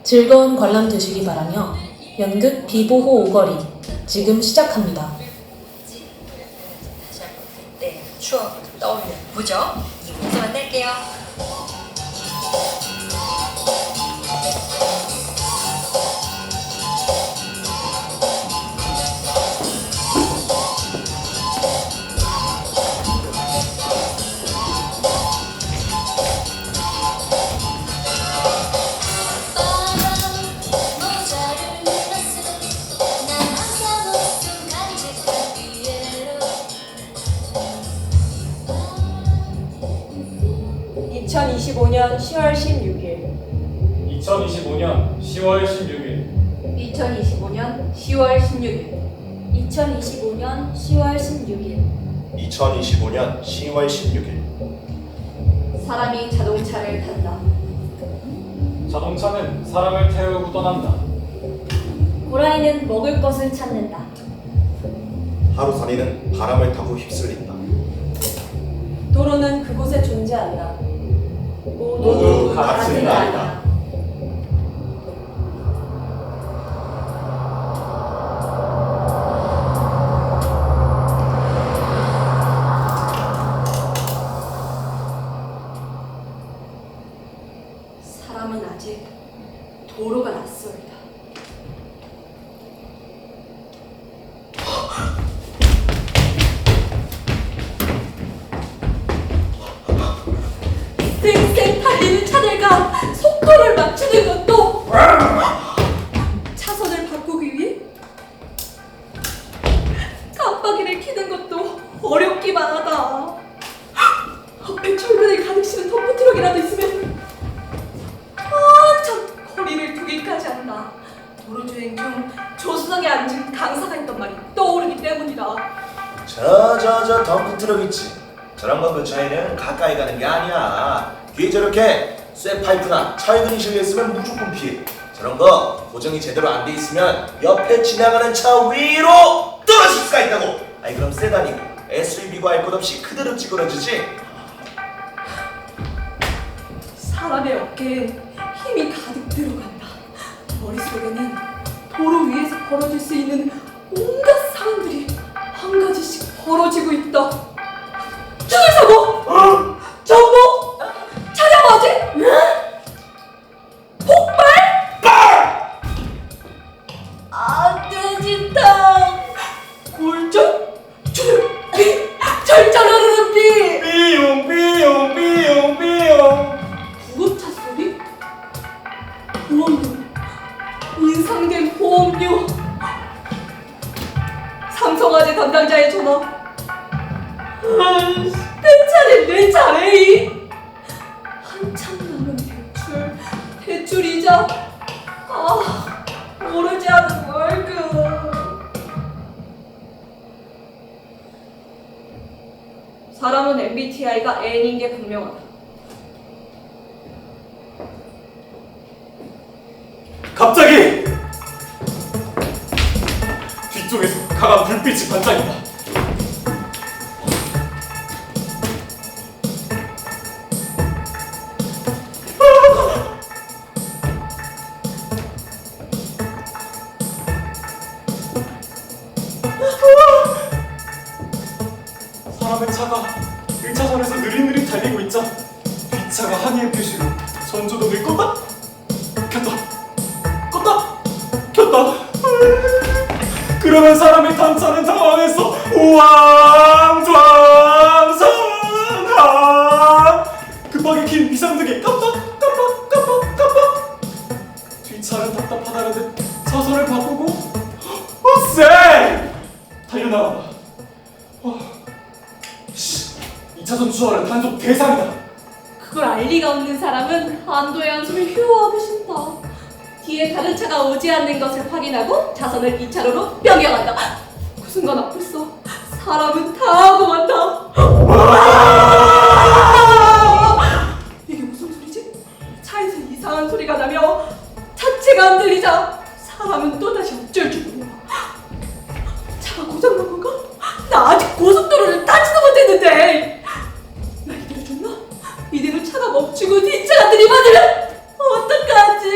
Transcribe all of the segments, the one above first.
즐거운 관람 되시기 바라며 연극 비보호 오거리 지금 시작합니다. 네, 추억 떠오르는 무적 2부에서 만날게요. (2025년 10월 16일) 2025년 10월 16일 2025년 10월 16일 2025년 10월 16일 2025년 10월 16일 사람이 자동차를 탄다. 자동차는 사람을 태우고 떠난다. 고라니는 먹을 것을 찾는다. 하루살이는 바람을 타고 휩쓸린다. 도로는 그곳에 존재한다. 모두 같은 날이다. 사람은 아직 도로가 낯설다. 쌩쌩 달리는 차들과 속도를 맞추는 것도 차선을 바꾸기 위해 깜빡이를 켜는 것도 어렵기만 하다. 앞에 철근을 가득 실은 덤프트럭이라도 있으면 한참 거리를 두기까지 한다. 도로주행 중 조수석에 앉은 강사가 있던 말이 떠오르기 때문이다. 저 덤프트럭 있지. 저런 거 근처에는 가까이 가는 게 아니야. 뒤에 저렇게 쇠파이프나 철근이 실려있으면 무조건 피해. 저런 거 고정이 제대로 안 돼 있으면 옆에 지나가는 차 위로 떨어질 수가 있다고. 아니 그럼 세단이고 SUV고 할 것 없이 그대로 찌그러지지. 사람의 어깨에 힘이 가득 들어간다. 머릿속에는 도로 위에서 벌어질 수 있는 온갖 상황들이 한 가지씩 벌어지고 있다. 주술사고! 정보! 차량화재! 폭발! 안돼진탕! 골절! 주술! 절전 흐르는 비! 삐용 삐용 삐용 삐용 구급차 소리? 보험료, 인상된 보험료. 삼성화재 담당자의 전화. 내 차례. 한참 남은 대출이자 오르지 않은 월급. 사람은 MBTI가 N인 게 분명하다. 갑자기 뒤쪽에서 강한 불빛이 반짝인다. 사람의 차가 1차선에서 느릿느릿 달리고 있자 뒷차가 항해 표시로 전조등을 껐다 켰다 켰다 그러면 사람이 탄 차는 당황해서 우왕좌왕상하 급하게 긴 비상등에 깜빡 뒷차는 답답하다는 듯 차선을 바꾸고 쌩 달려나간다. 2차선 주차는 단속 대상이다. 그걸 알 리가 없는 사람은 안도의 한숨을 휴하고 쉰다. 뒤에 다른 차가 오지 않는 것을 확인하고 차선을 2차로로 변경한다. 그 순간 앞에서 사람은 당하고 만다. 이게 무슨 소리지? 차에서 이상한 소리가 나며 차체가 안 들리자 사람은 또다시 어쩔 줄 몰라. 차가 고장난 건가? 나 아직 고속도로를 타지도 못했는데. 나 이대로 줬나? 이대로 차가 멈추고 뒷차가 들이받으면 어떡하지?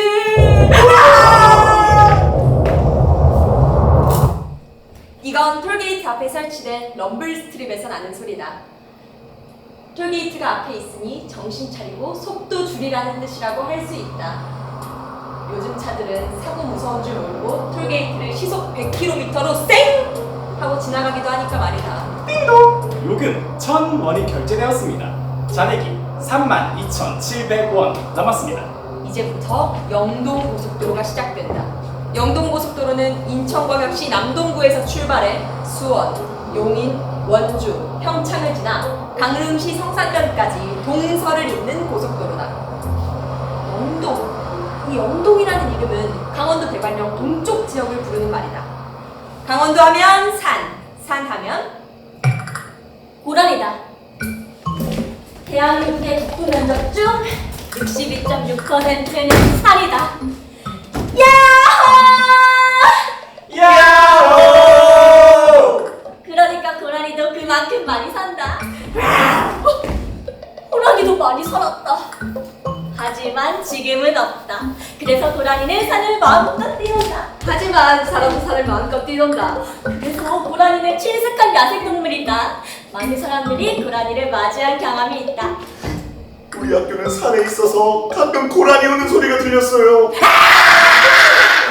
톨게이트 앞에 설치된 럼블 스트립에서 나는 소리다. 톨게이트가 앞에 있으니 정신 차리고 속도 줄이라는 뜻이라고 할 수 있다. 요즘 차들은 사고 무서운 줄 모르고 톨게이트를 시속 100km로 쌩! 하고 지나가기도 하니까 말이다. 요금 1,000원이 결제되었습니다. 잔액이 32,700원 남았습니다. 이제부터 영동고속도로가 시작된다. 영동고속도로는 인천광역시 남동구에서 출발해 수원, 용인, 원주, 평창을 지나 강릉시 성산면까지 동서를 잇는 고속도로다. 영동. 이 영동이라는 이름은 강원도 대관령 동쪽 지역을 부르는 말이다. 강원도 하면 산, 산 하면 고란이다. 대한민국의 국토 면적 중 62.6%는 산이다. 야호! 야호! 그러니까 고라니도 그만큼 많이 산다. 호랑이도 많이 살았다. 하지만 지금은 없다. 그래서 고라니는 산을 마음껏 뛰는다. 하지만 사람도 산을 마음껏 뛰던다. 그래서 고라니는 친숙한 야생동물이다. 많은 사람들이 고라니를 맞이한 경험이 있다. 우리 학교는 산에 있어서 가끔 고라니 우는 소리가 들렸어요.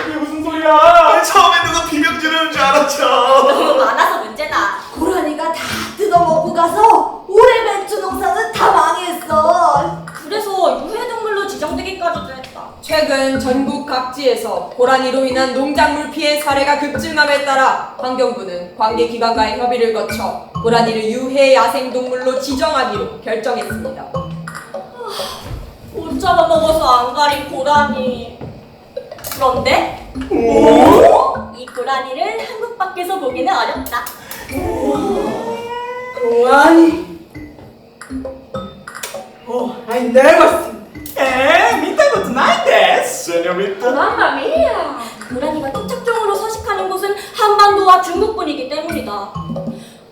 이게 무슨 소리야? 처음엔 누가 비명 지르는 줄 알았죠. 너무 많아서 문제다. 고라니가 다 뜯어먹고 가서 올해 배추 농사는 다 망했어. 그래서 유해동물로 지정되기까지도 했다. 최근 전국 각지에서 고라니로 인한 농작물 피해 사례가 급증함에 따라 환경부는 관계기관과의 협의를 거쳐 고라니를 유해 야생동물로 지정하기로 결정했습니다. 못 잡아먹어서 안 가린 고라니. 그런데 이 고라니를 한국 밖에서 보기는 어렵다. 고라니. I never seen. 見たことないです 세뇨리타. 맘마미야. 고라니가 토착종으로 서식하는 곳은 한반도와 중국뿐이기 때문이다.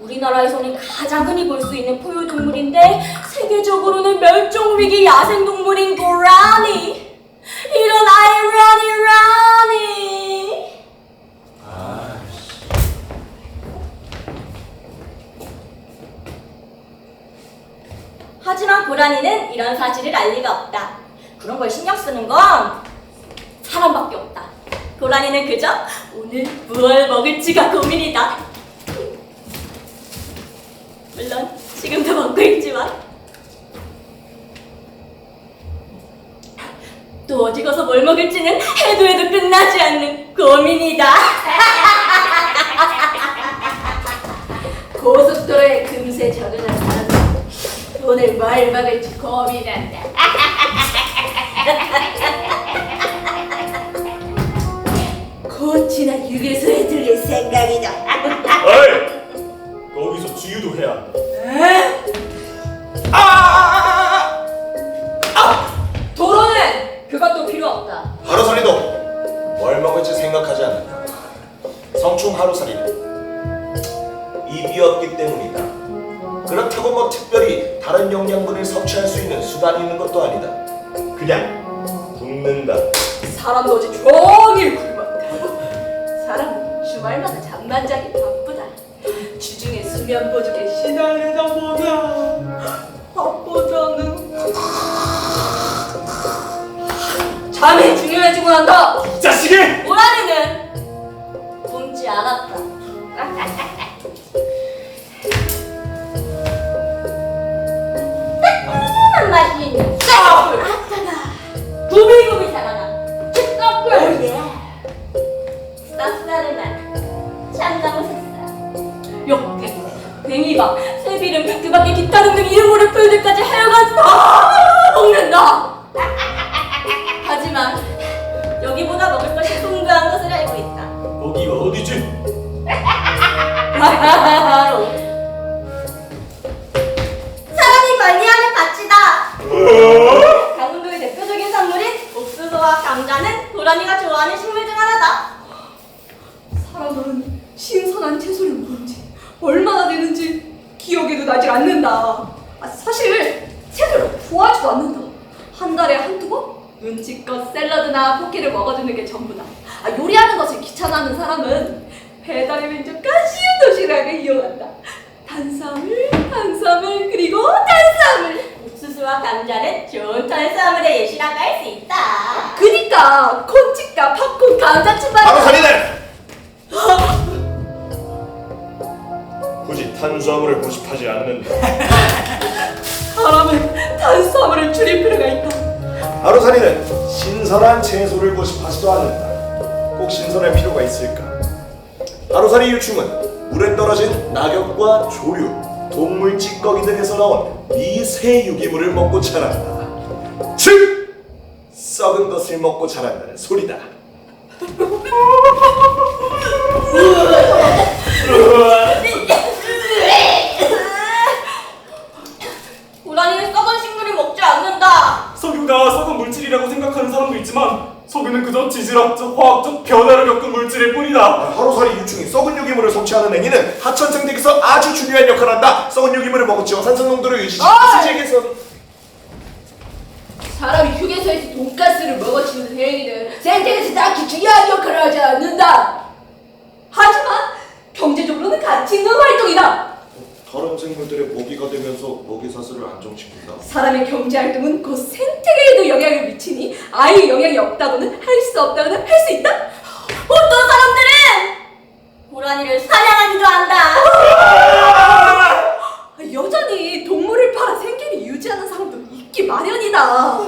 우리나라에서는 가장 흔히 볼 수 있는 포유동물인데 세계적으로는 멸종위기 야생동물인 고라니. 이런 아이러니. 하지만 고라니는 이런 사실을 알 리가 없다. 그런 걸 신경 쓰는 건 사람밖에 없다. 고라니는 그저 오늘 무얼 먹을지가 고민이다. 물론 지금도 먹고 있지만 또 어디 가서 뭘 먹을지는 해도 끝나지 않는 고민이다. 고속도로에 금세 적응한 사람은 오늘 뭘 먹을지 고민한다. 곧 지나 휴게소에 들릴 생각이다. 어이! 거기서 주유도 해야 한다. 도로는 그것도 필요 없다. 하루살이도 뭘 먹을지 생각하지 않는다. 성충 하루살이는 입이 없기 때문이다. 그렇다고 뭐 특별히 다른 영양분을 섭취할 수 있는 수단이 있는 것도 아니다. 그냥 굶는다. 사람도 어제 종일 굶었다. 사람은 주말마다 잠만 자기 바쁘다. 주중에 수면 부족에 시달리다 보다 밥보다는 잠이 중요해지고 난다. 이 자식이! 고라니는 굶지 않았다. 따뜻한 맛이 있는 쌀! 아따가 구비구비 자라나 찌꺼풀! 쌉싸름한 참나무 새싹 역대 뱅이밥, 새비름, 그 밖에 기타 등등 이름 모를 풀들까지 하여간 다 먹는다! 하지만 여기보다 먹을 것이 풍부한 것을 알고 있다. 거기가 어디지? 바로 사람이 관리하는 밭이다. 강원도의 대표적인 산물인 옥수수와 감자는 고라니가 좋아하는 식물 중 하나다. 사람은 신선한 채소를 먹은지 얼마나 되는지 기억에도 나질 않는다. 사실 제대로 좋아하지도 않는다. 한 달에 한두 번? 눈치껏 샐러드나 포케를 먹어주는 게 전부다. 요리하는 것을 귀찮아하는 사람은 배달의 민족 가시운 도시락을 이용한다. 탄수화물 그리고 탄수화물. 옥수수와 감자는 좋은 탄수화물의 예시라고 할 수 있다. 그니까 콘치과 팝콘 감자칩만. 하루살이는 굳이 탄수화물을 고집하지 않는다. 사람은 탄수화물을 줄일 필요가 있다. 하루살이는 신선한 채소를 고집하지도 않는다. 꼭 신선할 필요가 있을까? 하루살이 유충은 물에 떨어진 낙엽과 조류, 동물 찌꺼기 등에서 나온 미세 유기물을 먹고 자란다. 즉! 썩은 것을 먹고 자란다는 소리다. 고라니는 썩은 식물을 먹지 않는다. 석유가 썩은 물질이라고 생각하는 사람도 있지만 석유는 그저 지질학적, 화학적 변화를 겪은 물질일 뿐이다. 하루살이 유충이 썩은 유기물을 섭취하는 행위는 하천 생태계에서 아주 중요한 역할을 한다. 썩은 유기물을 먹었지만 산성 농도를 유지시키고 수질계에서 사람이 휴게소에서 돈가스를 먹어치우는 행위는 생태계에서 딱히 중요한 역할을 하지 않는다. 하지만 경제적으로는 가치 있는 활동이다. 다른 생물들의 먹이가 되면서 먹이사슬을 안정시킨다. 사람의 경제활동은 곧 생태계에도 영향을 미치니 아예 영향이 없다고는 할 수 없다고는 할 수 있다? 어떤 사람들은 고라니를 사냥하기도 한다. 여전히 동물을 팔아 생계를 유지하는 사람도 있기 마련이다.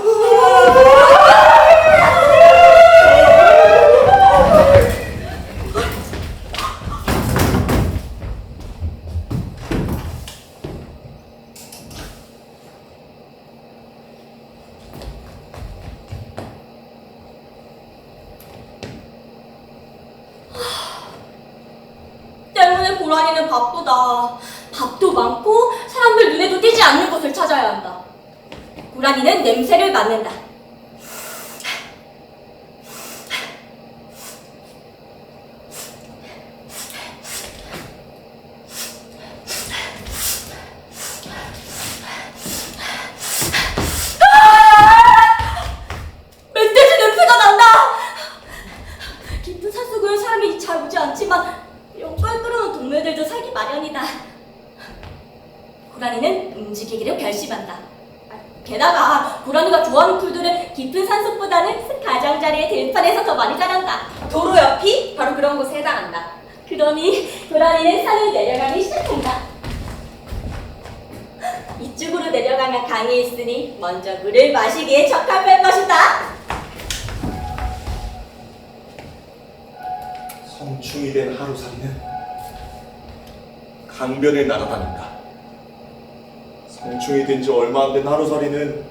때문에 고라니는 바쁘다. 밥도 많고 사람들 눈에도 띄지 않는 곳을 찾아야 한다. 고라니는 냄새를 맡는다. 멧돼지 냄새가 난다. 깊은 산속을 사람이 잘 오지 않지만 영빨 끓어온 동물들도 살기 마련이다. 고라니는 움직이기를 결심한다. 게다가 고라니가 좋아하는 풀들은 깊은 산속보다는 가장자리의 들판에서 더 많이 자란다. 도로 옆이 바로 그런 곳에 해당한다. 그러니 고라니는 산을 내려가기 시작한다. 이쪽으로 내려가면 강이 있으니 먼저 물을 마시기에 적합할 것이다. 성충이 된 하루살이는 강변을 날아다닌다. 성충이 된 지 얼마 안 된 하루살이는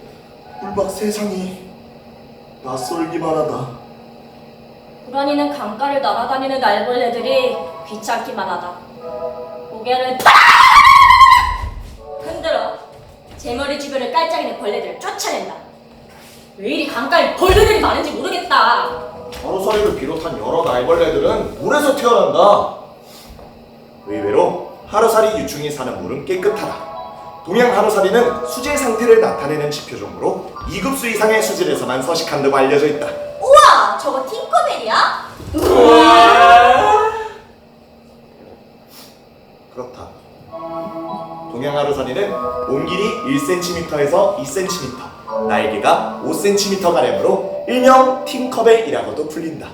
꿀박 세상이 낯설기만 하다. 고라니는 강가를 날아다니는 날벌레들이 귀찮기만 하다. 고개를 흔들어 제 머리 주변을 깔짝이는 벌레들을 쫓아낸다. 왜 이리 강가에 벌레들이 많은지 모르겠다. 하루살이를 비롯한 여러 날벌레들은 물에서 태어난다. 의외로 하루살이 유충이 사는 물은 깨끗하다. 동양 하루살이는 수질 상태를 나타내는 지표종으로 2급수 이상의 수질에서만 서식한다고 알려져 있다. 우와! 저거 팅커벨이야? 그렇다. 동양 하루살이는 몸 길이 1cm에서 2cm, 날개가 5cm가량으로 일명 팅커벨이라고도 불린다.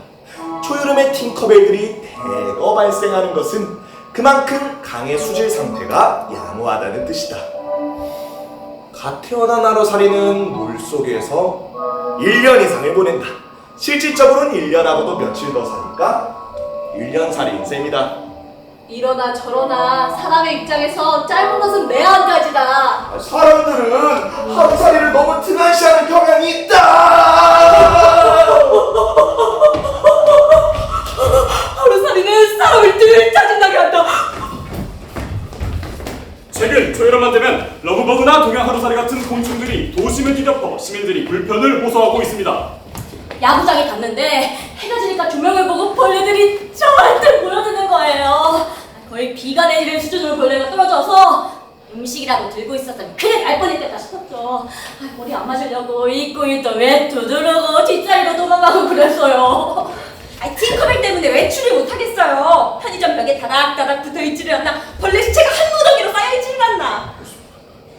초여름에 팅커벨들이 대거 발생하는 것은 그만큼 강의 수질 상태가 양호하다는 뜻이다. 갓 태어난 하루살이는 물속에서 1년 이상을 보낸다. 실질적으로는 1년하고도 며칠 더 사니까 1년살이인 셈이다. 이러나 저러나 사람의 입장에서 짧은 것은 매한가지다. 사람들은 하루살이를 너무 등한시하는 경향이 있다. 하루살이는 사람을 늘 짜증나게 한다. 최근 초여름만 되면 러브버그나 동양 하루살이 같은 곤충들이 도심을 뒤덮어 시민들이 불편을 호소하고 있습니다. 야구장에 갔는데 해가 지니까 조명을 보고 벌레들이 저한테 몰려드는 거예요. 거의 비가 내리는 수준으로 벌레가 떨어져서 음식이라고 들고 있었더니 큰일 날 뻔했겠다 싶었죠. 머리 안 맞으려고 입고 있던 외투 두르고 뒷자리로 도망가고 그랬어요. 팅커벨 때문에 때문에 외출을 못하겠어요. 편의점 벽에 다닥다닥 붙어있지를 않나, 벌레 시체가 한 무더기로 쌓여있지를 않나.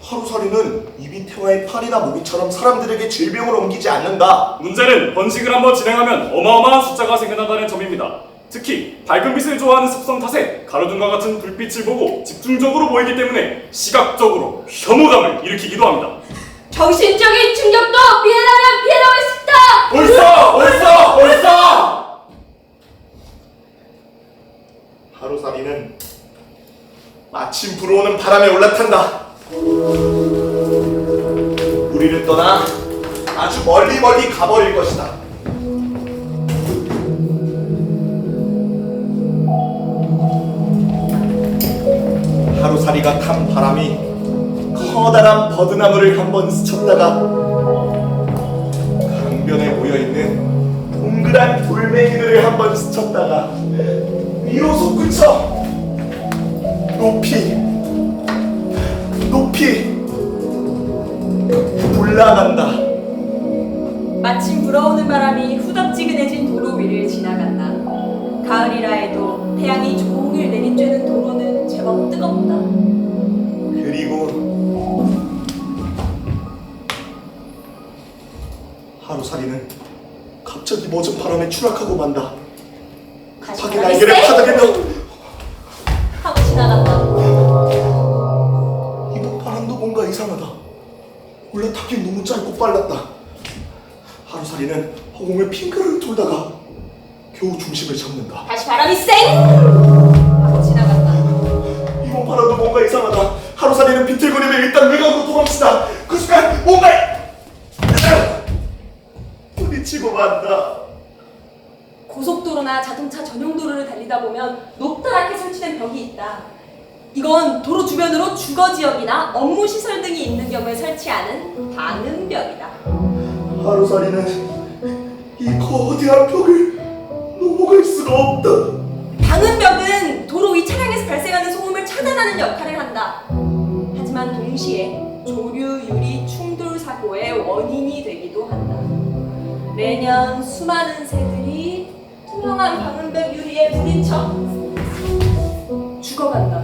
하루살이는 입이 태화의 팔이나 모기처럼 사람들에게 질병을 옮기지 않는다. 문제는 번식을 한번 진행하면 어마어마한 숫자가 생겨난다는 점입니다. 특히 밝은 빛을 좋아하는 습성 탓에 가로등과 같은 불빛을 보고 집중적으로 보이기 때문에 시각적으로 혐오감을 일으키기도 합니다. 정신적인 충격도 피해라면 피해나올 수 있다! 옳소! 옳소! 옳소! 하루살이는 마침 불어오는 바람에 올라탄다. 우리를 떠나 아주 멀리 가버릴 것이다. 하루살이가 탄 바람이 커다란 버드나무를 한번 스쳤다가 강변에 모여있는 동그란 돌멩이들을 한번 스쳤다가 위로 솟구쳐 높이 올라간다. 마침 불어오는 바람이 후덥지근해진 도로 위를 지나간다. 가을이라 해도 태양이 종일 내리쬐는 도로는 제법 뜨겁다. 그리고 하루살이는 갑자기 멎은 바람에 추락하고 만다. 급하게 날개를 바닥에 넣어 하고 지나간다. 이번 바람도 뭔가 이상하다. 올라타긴 너무 짧고 빨랐다. 하루살이는 허공을 핑크를 돌다가 겨우 중심을 잡는다. 다시 바람이 쌩! 하고 지나간다. 이번 바람도 뭔가 이상하다. 하루살이는 비틀거리며 일단 외곽으로 도망친다. 그 순간 뭔가 부딪히고 만다. 고속도로나 자동차 전용 도로를 달리다 보면 높다랗게 설치된 벽이 있다. 이건 도로 주변으로 주거지역이나 업무시설 등이 있는 경우에 설치하는 방음벽이다. 하루살이는 이 거대한 벽을 넘어갈 수가 없다. 방음벽은 도로 위 차량에서 발생하는 소음을 차단하는 역할을 한다. 하지만 동시에 조류, 유리, 충돌 사고의 원인이 되기도 한다. 매년 수많은 새들이 투명한 방음벽 유리에 부딪혀 죽어간다.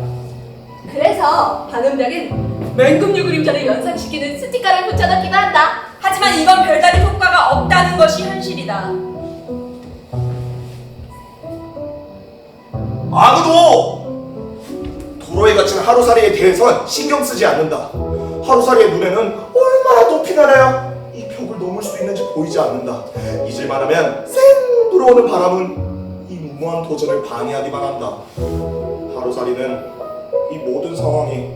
그래서 방음벽은 맹금류 그림자를 연상시키는 스티커를 붙여넣기도 한다. 하지만 이건 별다른 효과가 없다는 것이 현실이다. 아무도 도로에 갇힌 하루살이에 대해선 신경 쓰지 않는다. 하루살이의 눈에는 얼마나 높이 날아야 이 벽을 넘을 수 있는지 보이지 않는다. 잊을만 하면 쌩 불어오는 바람은 이 무모한 도전을 방해하기만 한다. 하루살이는 이 모든 상황이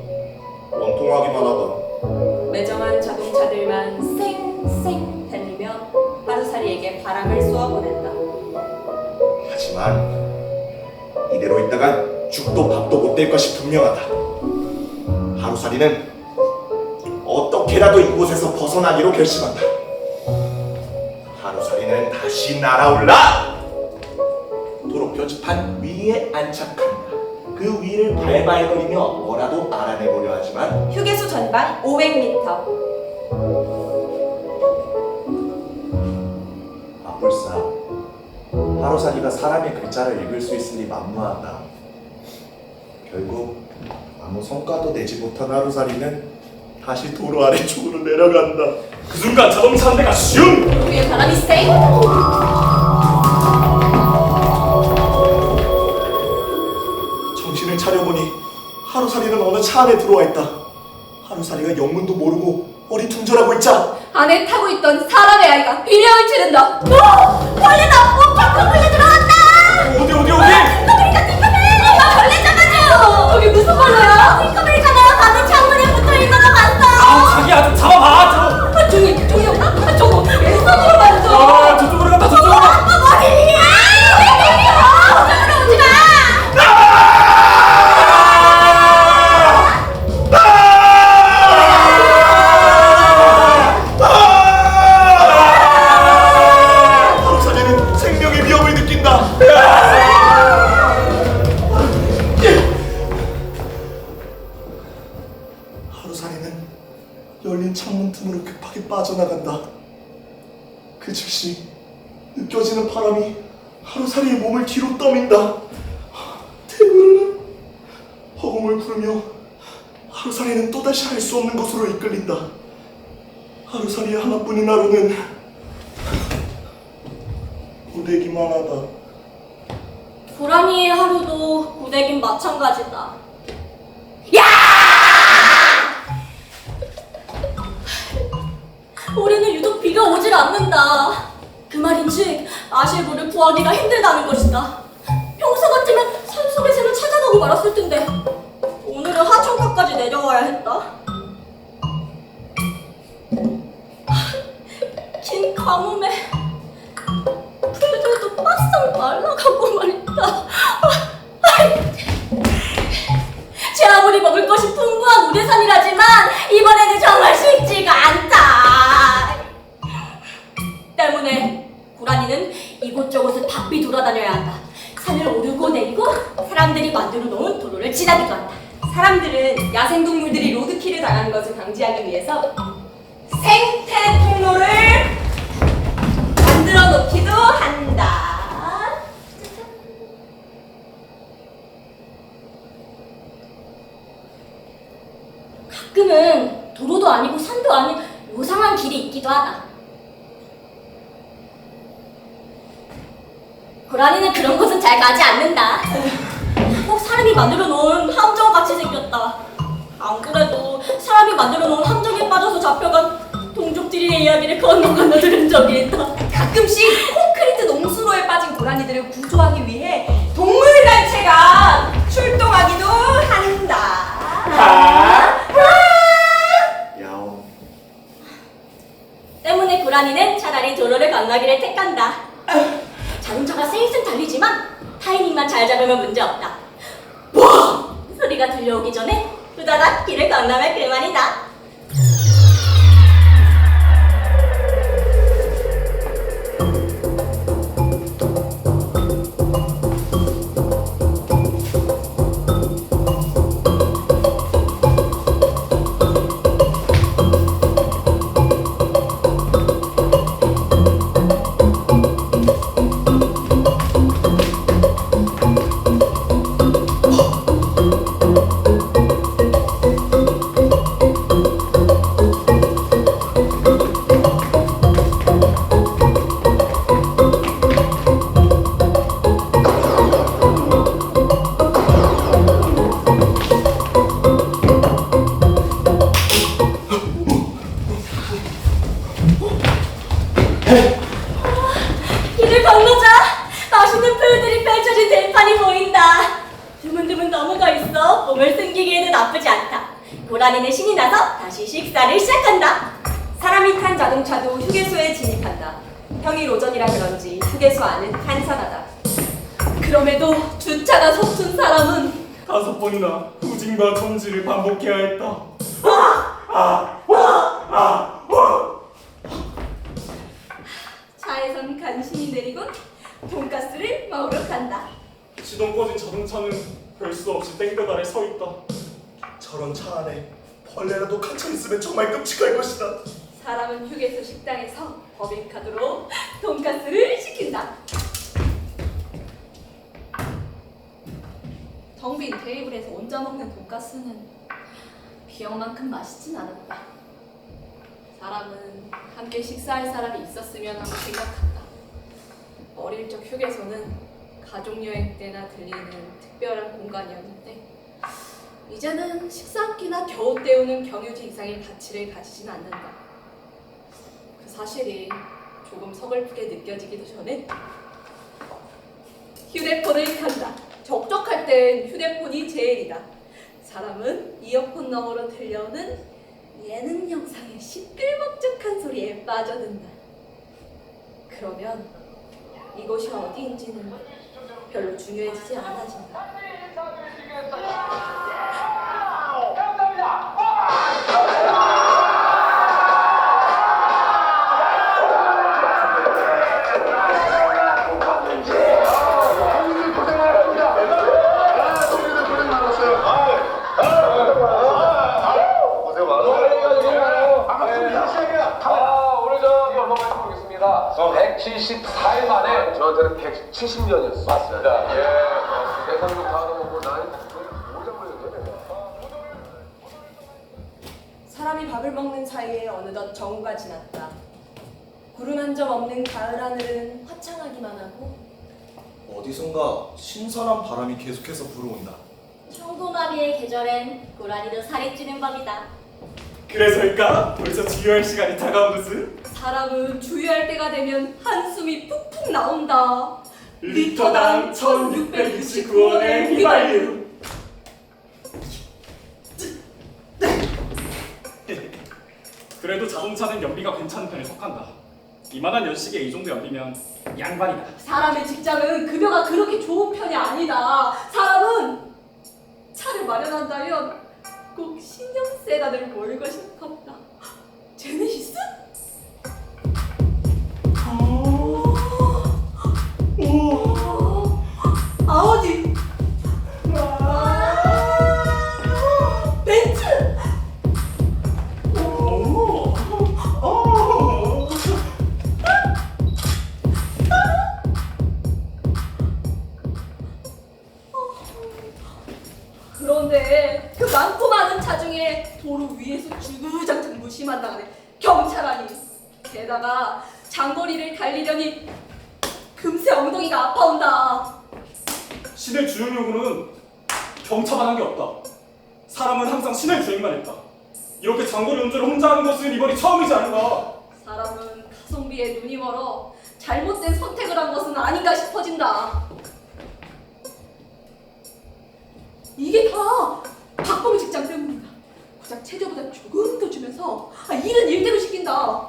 원통하기만 하다. 매정한 자동차들만 쌩쌩 달리며 하루살이에게 바람을 쏘아보낸다. 하지만 이대로 있다간 죽도 밥도 못 될 것이 분명하다. 하루살이는 어떻게라도 이곳에서 벗어나기로 결심한다. 하루살이는 다시 날아올라 도로 표지판 위에 안착한다. 그 위를 발발거리며 뭐라도 알아내보려 하지만 휴게소 전방 500m. 마불사, 하루살이가 사람의 글자를 읽을 수 있으니 만무하다. 결국 아무 성과도 내지 못한 하루살이는 다시 도로 아래쪽으로 내려간다. 그 순간 자동차 한 대가 슝! 위에 바람이 쌩! 정신을 차려보니 하루살이는 어느 차 안에 들어와 있다. 하루살이가 영문도 모르고 어리둥절하고 있자 안에 타고 있던 사람의 아이가 비명을 지른다. 벌레다! 밖으로 벌레 들어왔다! 어디? 팅커벨이다, 팅커벨! 엄마 벌레 잡아줘! 저기 무슨 벌레야? 팅커벨이잖아. 방금 창문에 붙어있는 거 봤어. 자기야 좀 잡아봐! 종이 없나? 저거 왼손으로 만져. 저쪽으로 간다 저쪽으로! 머리! 왜 때려! 저쪽으로 오지 마! 하루살이는 생명의 위협을 느낀다. 하루살이는 열린 창문 틈으로 급하게 빠져나간다. 그 즉시 느껴지는 바람이 하루살이의 몸을 뒤로 떠민다. 태우르는 허공을 부르며 하루살이는 또다시 할 수 없는 곳으로 이끌린다. 하루살이의 하나뿐인 하루는 고되기만 하다. 고라니의 하루도 고되긴 마찬가지다. 올해는 유독 비가 오질 않는다. 그 말인즉 아실고를 구하기가 힘들다는 것이다. 평소 같으면 산속의 샘을 찾아가고 말았을 텐데 오늘은 하천가까지 내려와야 했다. 긴 가뭄에 풀들도 바싹 말라가고 말이다. 제 아무리 먹을 것이 풍부한 우대산이라지만 이번에는 정말 쉽지가 않다. 때문에 고라니는 이곳저곳을 바삐 돌아다녀야 한다. 산을 오르고 내리고 사람들이 만들어 놓은 도로를 지나기도 한다. 사람들은 야생동물들이 로드킬을 당하는 것을 방지하기 위해서 생태 통로를 만들어 놓기도 한다. 가끔은 도로도 아니고 산도 아닌 요상한 길이 있기도 하다. 고라니는 그런 곳은 잘 가지 않는다. 꼭 사람이 만들어 놓은 함정 같이 생겼다. 안 그래도 사람이 만들어 놓은 함정에 빠져서 잡혀간 동족들의 이야기를 건너 들은 적이 있다. 가끔씩 콘크리트 농수로에 빠진 고라니들을 구조하기 위해 동물단체가 출동하기도 한다. 야옹. 때문에 고라니는 차라리 도로를 건너기를 택한다. 자동차가 쌩쌩 달리지만 타이밍만 잘 잡으면 문제없다. 와! 소리가 들려오기 전에 후다닥 길을 건너면 그만이다. 길을 건너자 맛있는 풀들이 펼쳐진 들판이 보인다. 드문드문 넘어가 있어 몸을 숨기기에는 나쁘지 않다. 고라니는 신이 나서 다시 식사를 시작한다. 사람이 탄 자동차도 휴게소에 진입한다. 평일 오전이라 그런지 휴게소 안은 한산하다. 그럼에도 주차가 서툰 사람은 5번이나 후진과 전지를 반복해야 했다. 차에선 간신히 내리곤 돈가스를 먹으러 간다. 시동 꺼진 자동차는 별 수 없이 땡볕 아래 서 있다. 저런 차 안에 벌레라도 갇혀 있으면 정말 끔찍할 것이다. 사람은 휴게소 식당에서 법인카드로 돈가스를 시킨다. 텅 빈 테이블에서 혼자 먹는 돈가스는 비영만큼 맛있진 않았다. 사람은 함께 식사할 사람이 있었으면 하고 생각한다. 어릴 적 휴게소는 가족여행 때나 들리는 특별한 공간이었는데 이제는 식사 한 끼나 겨우 때우는 경유지 이상의 가치를 가지진 않는다. 그 사실이 조금 서글프게 느껴지기도 전에 휴대폰을 켠다. 적적할 땐 휴대폰이 제일이다. 사람은 이어폰 너머로 들려오는 예능 영상의 시끌벅적한 소리에 빠져든다. 그러면 이곳이 어디인지는 별로 중요해지지 않아진다. 오늘 저 얼마 만에 보겠습니다. 174일 만에 저한테는 170년이었어요. 맞습니다. 예, 대상도 다 넘어고 나이 오장물이네. 사람이 밥을 먹는 사이에 어느덧 정오가 지났다. 구름 한 점 없는 가을 하늘은 화창하기만 하고 어디선가 신선한 바람이 계속해서 불어온다. 청도마비의 계절엔 고라니도 살이 찌는 법이다. 그래서일까? 벌써 주유할 시간이 다가온 것은? 사람은 주유할 때가 되면 한숨이 푹푹 나온다. 리터당 1669원의 휘발유. 그래도 자동차는 연비가 괜찮은 편에 속한다. 이만한 연식에 이 정도 연비면 양반이다. 사람의 직장은 급여가 그렇게 좋은 편이 아니다. 사람은 차를 마련한다면 꼭 신형 세단을 몰고 싶었다. 제네시스? 아우디. 벤츠. 그런데 그 많고 많은 차 중에 도로 위에서 주구장창 무심한다네 경찰아니. 게다가 장거리를 달리려니 금세 엉덩이가 아파온다. 시내 주행 요구는 경차만 한 게 없다. 사람은 항상 시내 주행만 했다. 이렇게 장거리 운전을 혼자 하는 것은 이번이 처음이지 않은가. 사람은 가성비에 눈이 멀어 잘못된 선택을 한 것은 아닌가 싶어진다. 이게 다 박봉 직장 때문이다. 고작 최저보다 조금 더 주면서 일은 일대로 시킨다.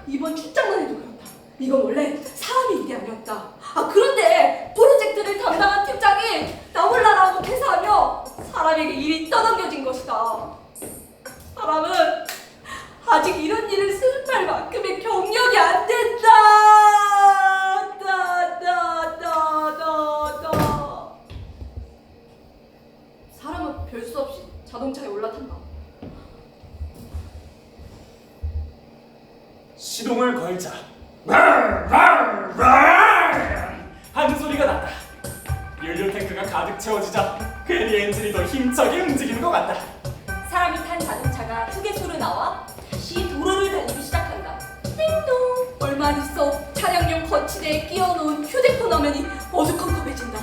이번 출장만 해도 그렇다. 이건 원래 사람의 일이 아니었다. 그런데 프로젝트를 담당한 팀장이 나 몰라라고 퇴사하며 사람에게 일이 떠넘겨진 것이다. 사람은 아직 이런 일을 수습할 만큼의 경력이 안 된다. 사람은 별 수 없이 자동차에 올라탄다. 시동을 걸자 하는 소리가 난다. 연료 탱크가 가득 채워지자 괜히 엔진이 더 힘차게 움직이는 것 같다. 사람이 탄 자동차가 휴게소로 나와 다시 도로를 달리기 시작한다. 띵동. 얼마 안 있어 차량용 거치대에 끼워놓은 휴대폰 화면이 어두컴컴해진다.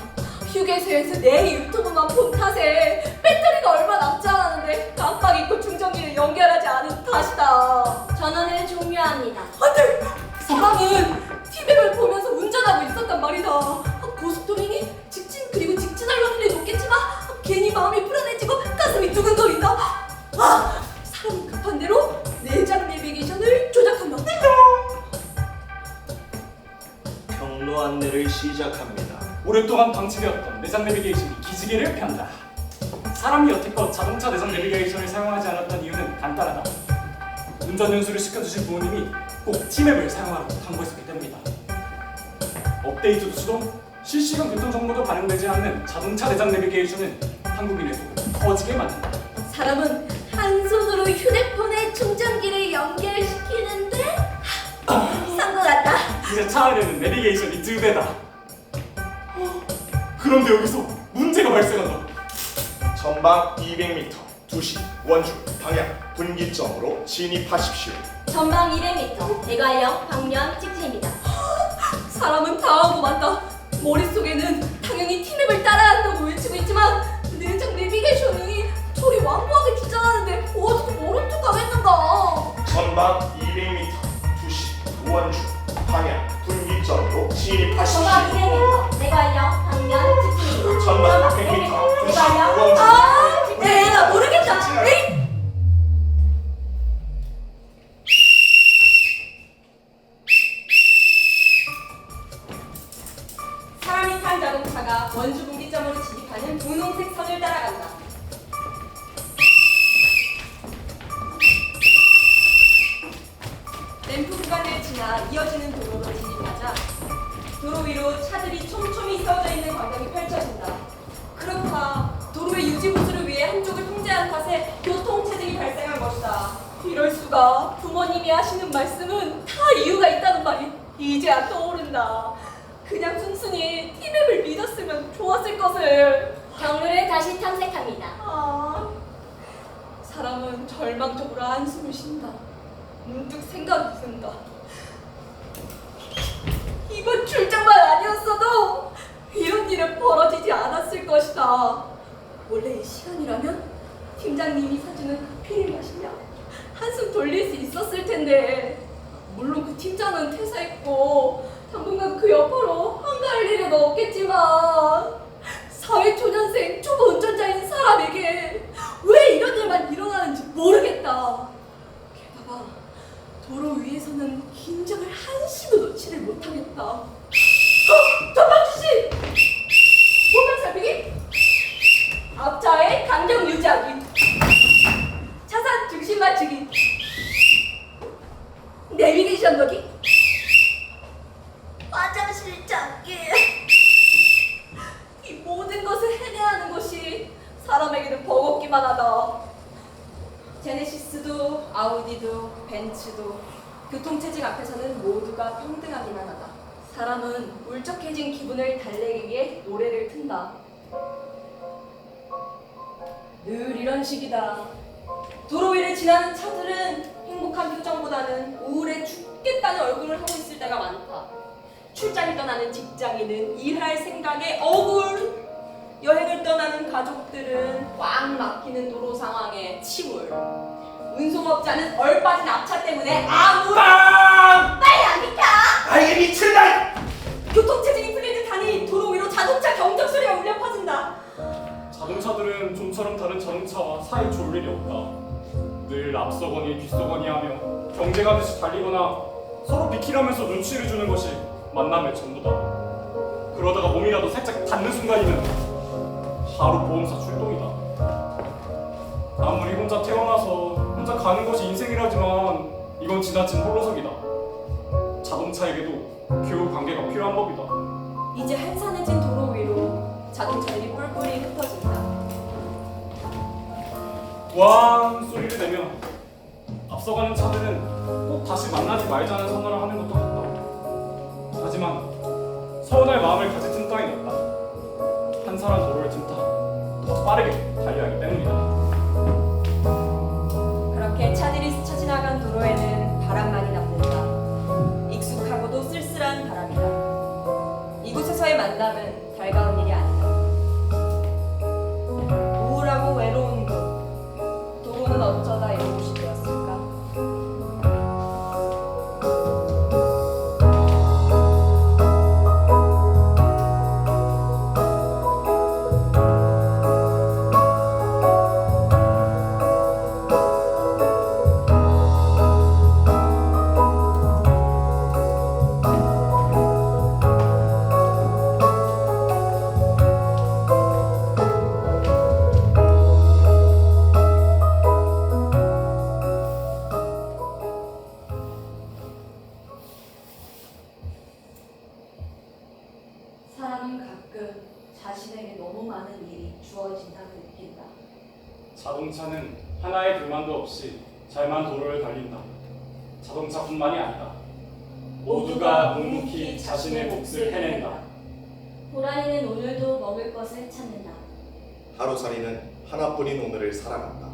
휴게소에서 내 유튜브만 본 탓에 배터리가 얼마 남지 않았는데 깜빡 잊고 충전기를 연결하지 않은 탓이다. 전원을 종료합니다. 안돼! 사람은 티백을 보면서 운전하고 있었단 말이다. 고속도로니 직진 그리고 직진하려는 일이 높겠지만 괜히 마음이 불안해지고 가슴이 두근거린다. 사람은 급한 대로 내장 내비게이션을 조작한다. 경로 안내를 시작합니다. 오랫동안 방치되었던 내장 내비게이션이 기지개를 편다. 사람이 여태껏 자동차 내장 내비게이션을 사용하지 않았던 이유는 간단하다. 운전 연수를 시켜주신 부모님이 꼭 T맵을 사용하라고 당부했었기 때문이다. 업데이트도 수동, 실시간 교통 정보도 반영되지 않는 자동차 내장 내비게이션은 한국인의 속을 커지게 만든다. 사람은 한 손으로 휴대폰에 충전기를 연결시키는데 싼 것 같다. 이제 차 안에는 내비게이션이 2배다. 그런데 여기서 문제가 발생한다. 전방 200m 2시 원주 방향 분기점으로 진입하십시오. 전방 200m 대관령 방면 직진입니다. 사람은 당하고 만다. 머릿속에는 당연히 티맵을 따라야 한다고 외치고 있지만 내장 내비게이션이 저리 완고하게 주장하는데 어떻게 모른 척 하겠는가. 전방 200m 2시 원주 방향 분기점으로 진입하십시오. 전방 200m 대관령 방면 직진입니다. 전방 100m 2시 대관령 원주 내가 모르겠다. 에이! 사람이 탄 자동차가 원주 분기점으로 진입하는 분홍색 선을 따라간다. 램프 구간을 지나 이어지는 도로로 진입하자 도로 위로 차들이 촘촘히 세워져 있는 광경이 펼쳐진다. 그렇다. 도로의 유지 보수를 위해 한쪽을 통제한 탓에 교통체증이 발생한 것이다. 이럴 수가. 부모님이 하시는 말씀은 다 이유가 있다는 말이 이제야 떠오른다. 그냥 순순히 티맵을 믿었으면 좋았을 것을. 경로를 다시 탐색합니다. 아, 사람은 절망적으로 한숨을 쉰다. 문득 생각이 든다. 이번 출장만 아니었어도 이런 일은 벌어지지 않았을 것이다. 원래 이 시간이라면 팀장님이 사주는 커피를 마시며 한숨 돌릴 수 있었을 텐데, 물론 그 팀장은 퇴사했고 당분간 그 여파로 한가할 일은 없겠지만 사회초년생 초보 운전자인 사람에게 왜 이런 일만 일어나는지 모르겠다. 게다가 도로 위에서는 긴장을 한시도 놓지를 못하겠다. 전방주시! 보면 살피기! 앞차의 간격 유지하기! 차선 중심 맞추기! 내비게이션 보기! 화장실 찾기! 이 모든 것을 해내야 하는 것이 사람에게는 버겁기만 하다. 제네시스도 아우디도 벤츠도 교통체증 앞에서는 모두가 평등하기만 하다. 사람은 울적해진 기분을 달래기 위해 노래를 튼다. 늘 이런 식이다. 도로 위를 지나는 차들은 행복한 표정보다는 우울해 죽겠다는 얼굴을 하고 있을 때가 많다. 출장을 떠나는 직장인은 일할 생각에 억울, 여행을 떠나는 가족들은 꽉 막히는 도로 상황에 침울, 운송업자는 얼빠진 앞차 때문에 빨리 안 비켜! 이게 미친다! 교통체증이 풀릴 듯하니 도로 위로 자동차 경적 소리가 울려 퍼진다. 자동차들은 좀처럼 다른 자동차와 사이 좋을 일이 없다. 늘 앞서거니 뒤서거니 하며 경쟁하듯이 달리거나 서로 비키라면서 눈치를 주는 것이 만남의 전부다. 그러다가 몸이라도 살짝 닿는 순간이면 바로 보험사 출동이다. 아무리 혼자 태어나서 혼자 가는 것이 인생이라지만 이건 지나친 홀로서기다. 자동차에게도 교우 관계가 필요한 법이다. 이제 한산해진 도로 위로 자동차들이 뿔뿔이 흩어진다. 왕 소리를 내며 앞서가는 차들은 꼭 다시 만나지 말자는 선언을 하는 것도 같다. 하지만 서운할 마음을 가질 틈따윈 없다. 한산한 도로를 틈타 더 빠르게 달려야 하기 때문이다. 그렇게 차들이 스쳐 지나간 도로에는 바람만이 남는다. 익숙하고도 쓸쓸한 바람이다. 이곳에서의 만남은 달가운 일이 아니다. 우울하고 외로운 곳, 도로는 어쩌다 이런 곳이 되었을까? 사람은 가끔 자신에게 너무 많은 일이 주어진다고 느낀다. 자동차는 하나의 불만도 없이 잘만 도로를 달린다. 자동차뿐만이 아니다. 모두가 묵묵히 자신의 몫을 해낸다. 고라니는 오늘도 먹을 것을 찾는다. 하루살이는 하나뿐인 오늘을 살아간다.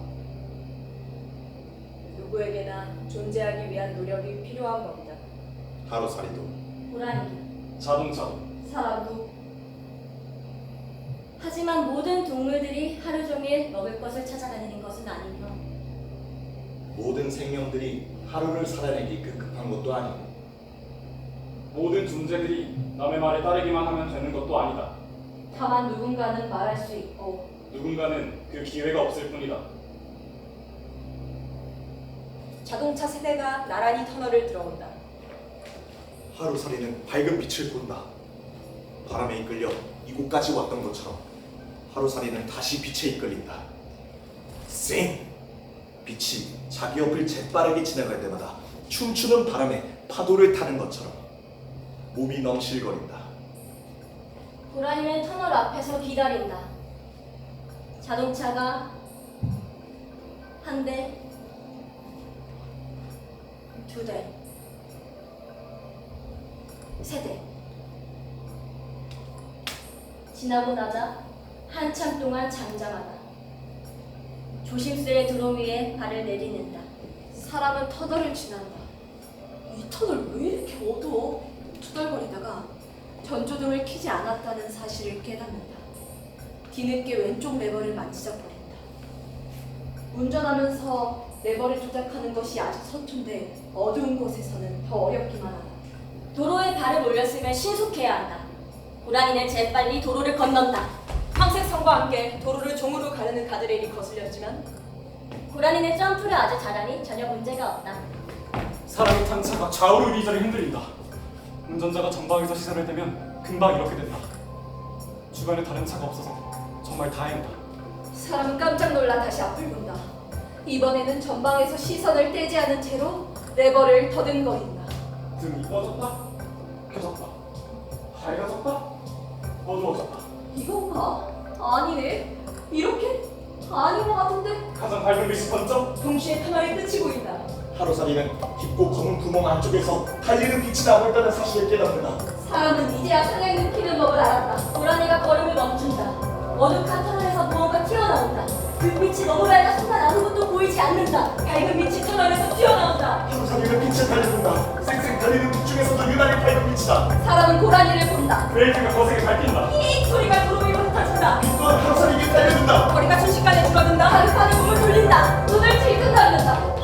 누구에게나 존재하기 위한 노력이 필요한 법이다. 하루살이도 고라니도, 자동차도 사람도. 하지만 모든 동물들이 하루 종일 먹을 것을 찾아다니는 것은 아니며, 모든 생명들이 하루를 살아내기 급급한 것도 아니고, 모든 존재들이 남의 말에 따르기만 하면 되는 것도 아니다. 다만 누군가는 말할 수 있고 누군가는 그 기회가 없을 뿐이다. 자동차 세대가 나란히 터널을 들어온다. 하루살이는 밝은 빛을 본다. 바람에 이끌려 이곳까지 왔던 것처럼 하루살이는 다시 빛에 이끌린다. 쌩! 빛이 자기 옆을 재빠르게 지나갈 때마다 춤추는 바람에 파도를 타는 것처럼 몸이 넘실거린다. 고라니는 터널 앞에서 기다린다. 자동차가 한 대, 두 대, 세대. 지나고 나자 한참 동안 잠잠하다. 조심스레 드럼 위에 발을 내딛는다. 사람은 터널을 지난다. 이 터널 왜 이렇게 어두워? 투덜거리다가 전조등을 켜지 않았다는 사실을 깨닫는다. 뒤늦게 왼쪽 레버를 만지작거린다. 운전하면서 레버를 조작하는 것이 아주 서툰데 어두운 곳에서는 더 어렵기만 하다. 도로에 발을 올렸으면 신속해야 한다. 고라니는 재빨리 도로를 건넌다. 황색선과 함께 도로를 종으로 가르는 가드레일이 거슬렸지만 고라니는 점프를 아주 잘하니 전혀 문제가 없다. 사람이 탄 차가 좌우로 이리저리 흔들린다. 운전자가 전방에서 시선을 대면 금방 이렇게 된다. 주변에 다른 차가 없어서 정말 다행이다. 사람은 깜짝 놀라 다시 앞을 본다. 이번에는 전방에서 시선을 떼지 않은 채로 레버를 더듬거린다. 등이 꺼졌다, 켜졌다, 밝아졌다, 어두워졌다. 이건가? 아니네. 이렇게? 아닌 것 같은데? 가장 밝은 빛이 번쩍. 동시에 터널이 끝이 보인다. 하루살이는 깊고 검은 구멍 안쪽에서 달리는 빛이 나고 있다는 사실을 깨닫는다. 사람은 이제야 사냥이 눕히는 법을 알았다. 고라니가 걸음을 멈춘다. 어둑한 터널에서 무언가 튀어나온다. 불빛이 너무 밝아 순간 아무것도 보이지 않는다. 밝은 빛이 터널에서 튀어나온다. 하루살이는 빛을 달려준다. 쌩쌩 달리는 빛 중에서도 유난히 밝은 빛이다. 사람은 고라니를 본다. 브레이크가 거세게 밟힌다. 이 소리가 도로 위로 흩어진다. 빛 또한 하루살이에게 달려준다. 거리가 순식간에 줄어든다. 가르판에 몸을 돌린다. 눈을 질끈 감는다.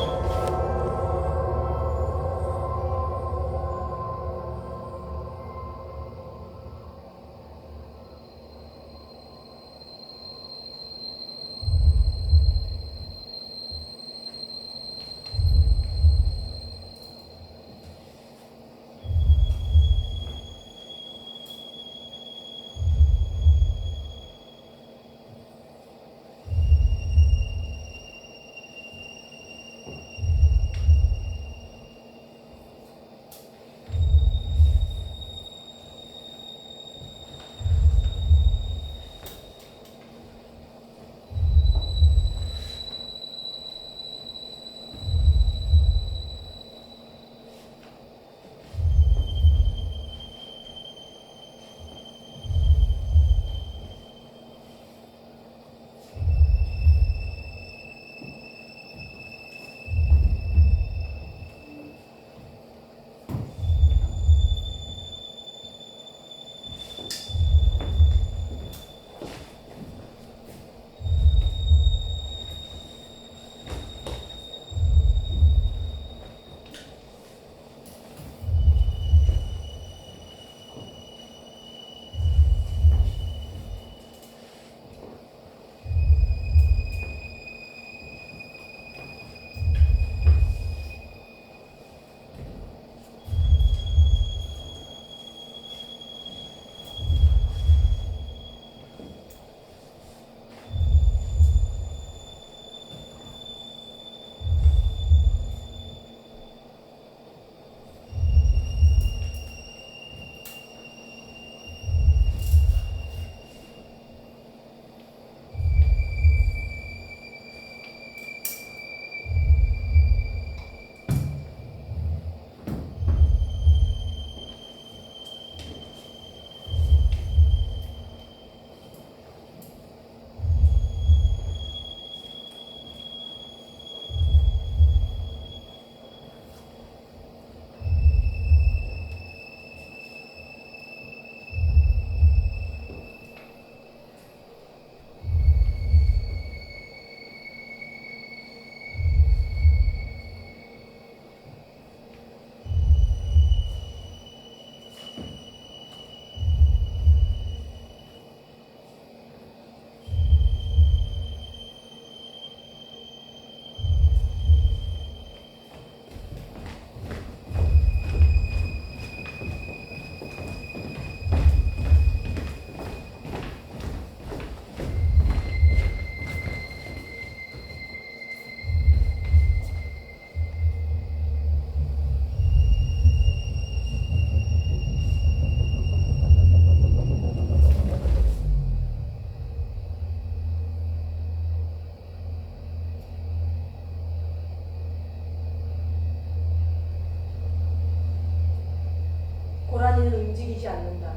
움직이지 않는다.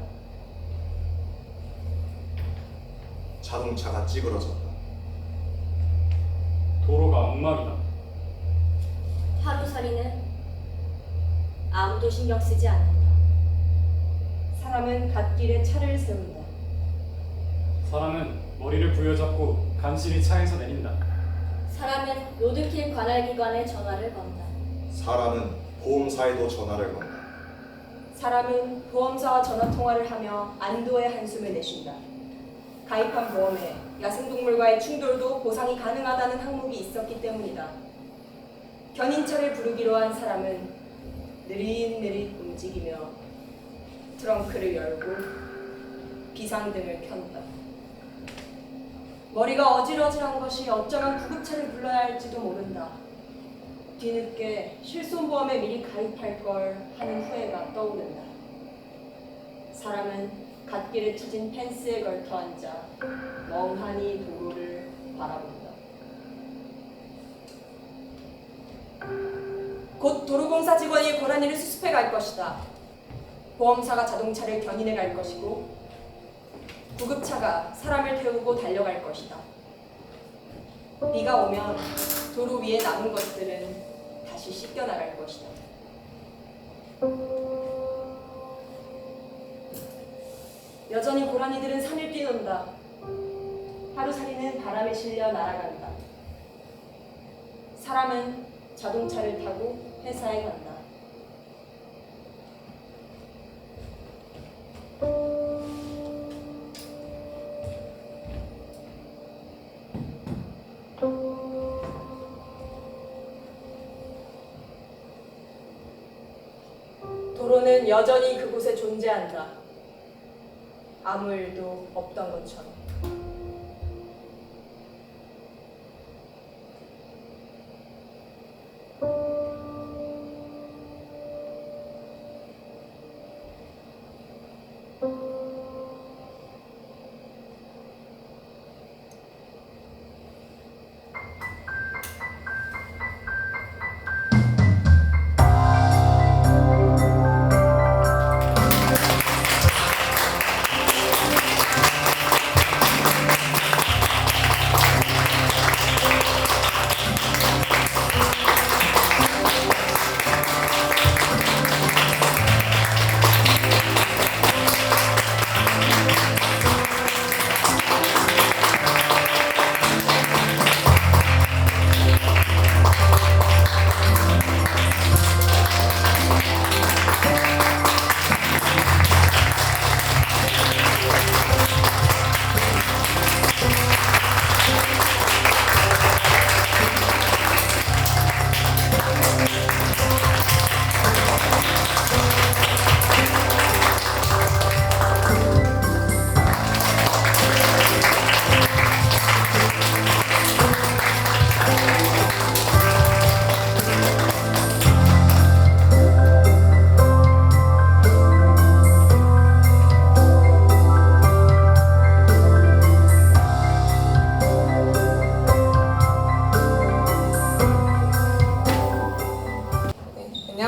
자동차가 찌그러졌다. 도로가 엉망이다. 하루살이는 아무도 신경 쓰지 않는다. 사람은 갓길에 차를 세운다. 사람은 머리를 부여잡고 간신히 차에서 내린다. 사람은 로드킬 관할기관에 전화를 건다. 사람은 보험사에도 전화를 건다. 사람은 보험사와 전화통화를 하며 안도의 한숨을 내쉰다. 가입한 보험에 야생동물과의 충돌도 보상이 가능하다는 항목이 있었기 때문이다. 견인차를 부르기로 한 사람은 느릿느릿 움직이며 트렁크를 열고 비상등을 켠다. 머리가 어질어질한 것이 어쩌면 구급차를 불러야 할지도 모른다. 뒤늦게 실손보험에 미리 가입할 걸 하는 후회가 떠오른다. 사람은 갓길에 쳐진 펜스에 걸터 앉아 멍하니 도로를 바라본다. 곧 도로공사 직원이 고라니를 수습해 갈 것이다. 보험사가 자동차를 견인해 갈 것이고 구급차가 사람을 태우고 달려갈 것이다. 비가 오면 도로 위에 남은 것들은 다시 씻겨나갈 것이다. 여전히 고라니들은 산을 뛰논다. 하루살이는 바람에 실려 날아간다. 사람은 자동차를 타고 회사에 간다. 도로는 여전히 그곳에 존재한다. 아무 일도 없던 것처럼.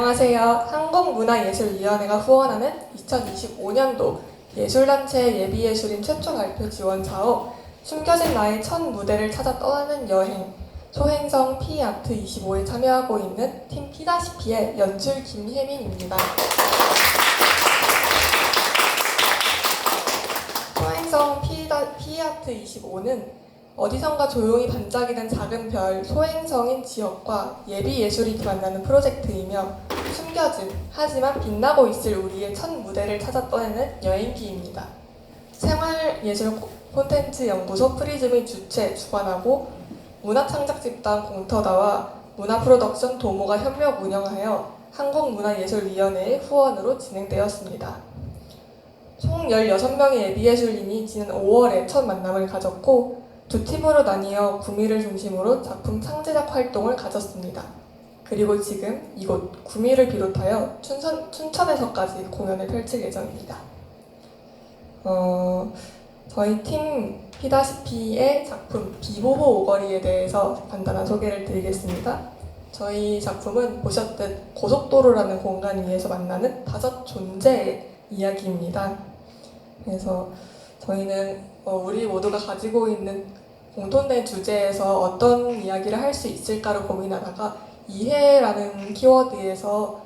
안녕하세요. 한국문화예술위원회가 후원하는 2025년도 예술단체 예비예술인 최초 발표 지원 사업 숨겨진 나의 첫 무대를 찾아 떠나는 여행 소행성 P아트 25에 참여하고 있는 팀 P-P의 연출 김혜민입니다. 소행성 P아트 25는 어디선가 조용히 반짝이는 작은 별, 소행성인 지역과 예비예술인이 만나는 프로젝트이며 숨겨진, 하지만 빛나고 있을 우리의 첫 무대를 찾아 떠내는 여행기입니다. 생활예술 콘텐츠 연구소 프리즘이 주최, 주관하고 문화창작집단 공터다와 문화프로덕션 도모가 협력 운영하여 한국문화예술위원회의 후원으로 진행되었습니다. 총 16명의 예비예술인이 지난 5월에 첫 만남을 가졌고 두 팀으로 나뉘어 구미를 중심으로 작품 창제작 활동을 가졌습니다. 그리고 지금 이곳 구미를 비롯하여 춘천에서까지 공연을 펼칠 예정입니다. 저희 팀 P-P의 작품 비보호 오거리에 대해서 간단한 소개를 드리겠습니다. 저희 작품은 보셨듯 고속도로라는 공간 위에서 만나는 5 존재의 이야기입니다. 그래서 저희는 우리 모두가 가지고 있는 공통된 주제에서 어떤 이야기를 할 수 있을까를 고민하다가 이해라는 키워드에서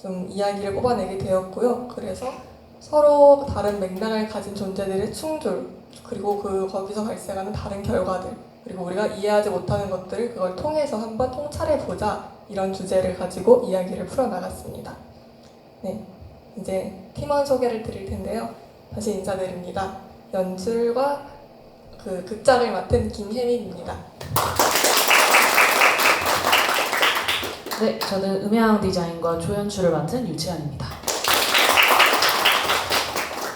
좀 이야기를 뽑아내게 되었고요. 그래서 서로 다른 맥락을 가진 존재들의 충돌, 그리고 거기서 발생하는 다른 결과들, 그리고 우리가 이해하지 못하는 것들을 그걸 통해서 한번 통찰해보자, 이런 주제를 가지고 이야기를 풀어나갔습니다. 네, 이제 팀원 소개를 드릴 텐데요. 다시 인사드립니다. 연출과 극작을 맡은 김혜민입니다. 네, 저는 음향 디자인과 조연출을 맡은 유채연입니다.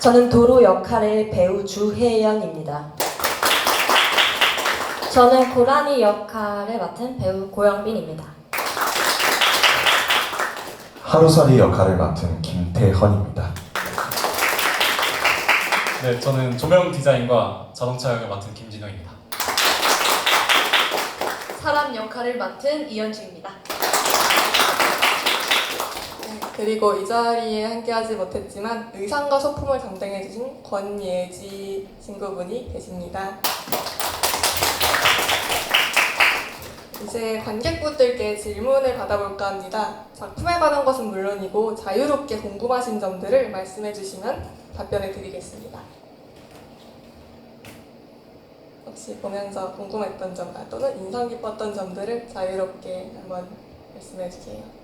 저는 도로 역할의 배우 주혜연입니다. 저는 고라니 역할을 맡은 배우 고영빈입니다. 하루살이 역할을 맡은 김태헌입니다. 네, 저는 조명 디자인과 자동차 역을 맡은 김진호입니다. 사람 역할을 맡은 이현주입니다. 그리고 이 자리에 함께하지 못했지만 의상과 소품을 담당해주신 권예지 친구분이 계십니다. 이제 관객분들께 질문을 받아볼까 합니다. 작품에 관한 것은 물론이고 자유롭게 궁금하신 점들을 말씀해주시면 답변을 드리겠습니다. 혹시 보면서 궁금했던 점 또는 인상 깊었던 점들을 자유롭게 한번 말씀해주세요.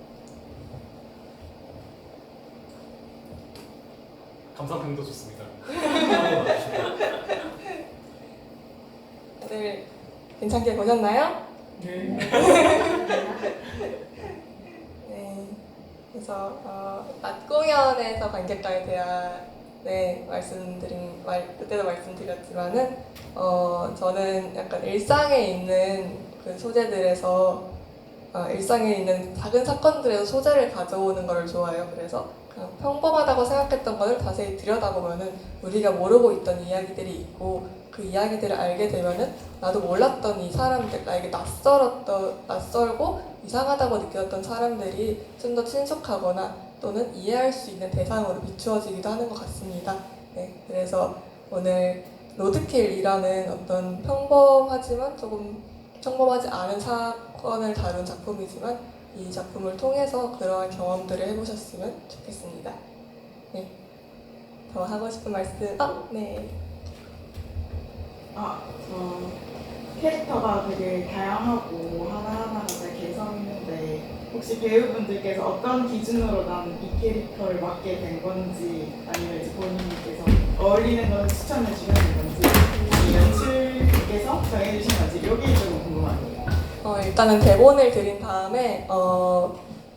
감상평도 좋습니다. 다들 괜찮게 보셨나요? 네. 네. 그래서 낮 공연에서 관객과의 대화에 그때도 말씀드렸지만은 저는 약간 일상에 있는 그 소재들에서 일상에 있는 작은 사건들에서 소재를 가져오는 것을 좋아해요. 그래서 그냥 평범하다고 생각했던 것을 자세히 들여다보면은 우리가 모르고 있던 이야기들이 있고 그 이야기들을 알게 되면은 나도 몰랐던 이 사람들, 나에게 낯설고 이상하다고 느꼈던 사람들이 좀 더 친숙하거나 또는 이해할 수 있는 대상으로 비추어지기도 하는 것 같습니다. 네, 그래서 오늘 로드킬이라는 어떤 평범하지만 조금 평범하지 않은 사건을 다룬 작품이지만 이 작품을 통해서 그러한 경험들을 해보셨으면 좋겠습니다. 네, 더 하고 싶은 말씀? 네. 캐릭터가 되게 다양하고 하나하나가 다 개성 있는데 혹시 배우분들께서 어떤 기준으로 난 이 캐릭터를 맡게 된 건지 아니면 이제 본인께서 어울리는 걸 추천해 주시는 건지 연출께서 정해주신 건지 이게 좀 궁금합니다. 일단은 대본을 드린 다음에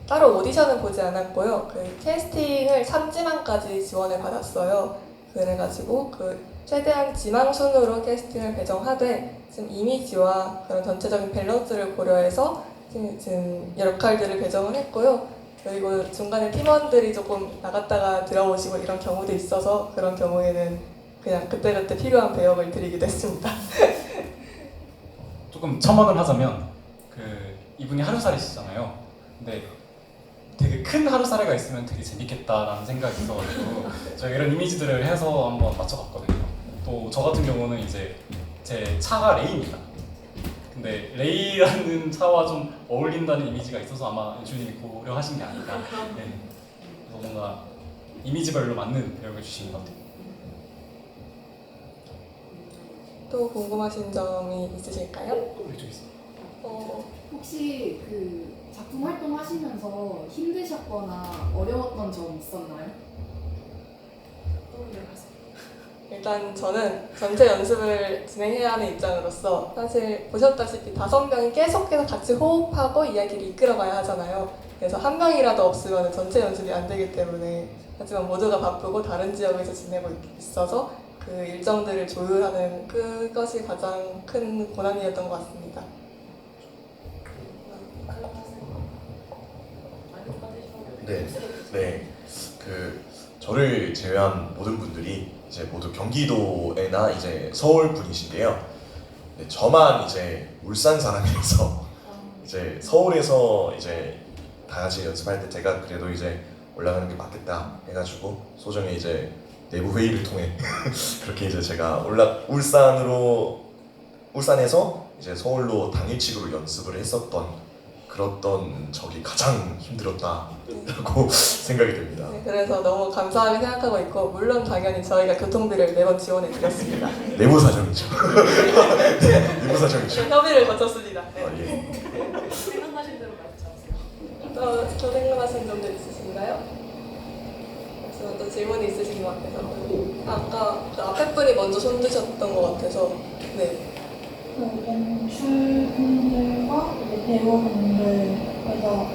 따로 오디션은 보지 않았고요. 그 캐스팅을 3지망까지 지원을 받았어요. 그래가지고 최대한 지망 순으로 캐스팅을 배정하되 지금 이미지와 그런 전체적인 밸런스를 고려해서 지금 역할들을 배정을 했고요. 그리고 중간에 팀원들이 조금 나갔다가 들어오시고 이런 경우도 있어서 그런 경우에는 그냥 그때그때 필요한 배역을 드리기도 했습니다. 조금 첨언을 하자면 이분이 하루살이시잖아요. 근데 되게 큰 하루살이가 있으면 되게 재밌겠다라는 생각이 있어가지고 저희가 이런 이미지들을 해서 한번 맞춰봤거든요. 또 저 같은 경우는 이제 제 차가 레이입니다. 근데 레이라는 차와 좀 어울린다는 이미지가 있어서 아마 연출님이 고려하신 게 아닐까. 네. 그래서 뭔가 이미지별로 맞는 배역을 주신 것 같아요. 또 궁금하신 점이 있으실까요? 이쪽에 있어요. 혹시 작품 활동하시면서 힘드셨거나 어려웠던 점 있었나요? 일단 저는 전체 연습을 진행해야 하는 입장으로서 사실 보셨다시피 5명이 계속해서 같이 호흡하고 이야기를 이끌어가야 하잖아요. 그래서 한 명이라도 없으면 전체 연습이 안 되기 때문에 하지만 모두가 바쁘고 다른 지역에서 지내고 있어서 그 일정들을 조율하는 그것이 가장 큰 고난이었던 것 같습니다. 네. 저를 제외한 모든 분들이 이제 모두 경기도나 이제 서울 분이신데요. 네, 저만 이제 울산 사람이라서 이제 서울에서 이제 다 같이 연습할 때 제가 그래도 이제 올라가는 게 맞겠다 해가지고 소정의 이제 내부 회의를 통해 그렇게 이제 제가 울산에서 이제 서울로 당일치기로 연습을 했었던 그랬던 적이 가장 힘들었다라고 생각이 됩니다. 네, 그래서 너무 감사하게 생각하고 있고 물론 당연히 저희가 교통비를 매번 지원해 드렸습니다. 내부 사정이죠. 네, 내부 사정이죠. 협의를 거쳤습니다. 네. 예. 생각나신 대로 말씀하세요. 더 생각하신 점들 있으신가요? 또 질문이 있으신 것 같아서 아까 그 앞에 분이 먼저 손 드셨던 것 같아서 네. 연출분들과 배우분들께서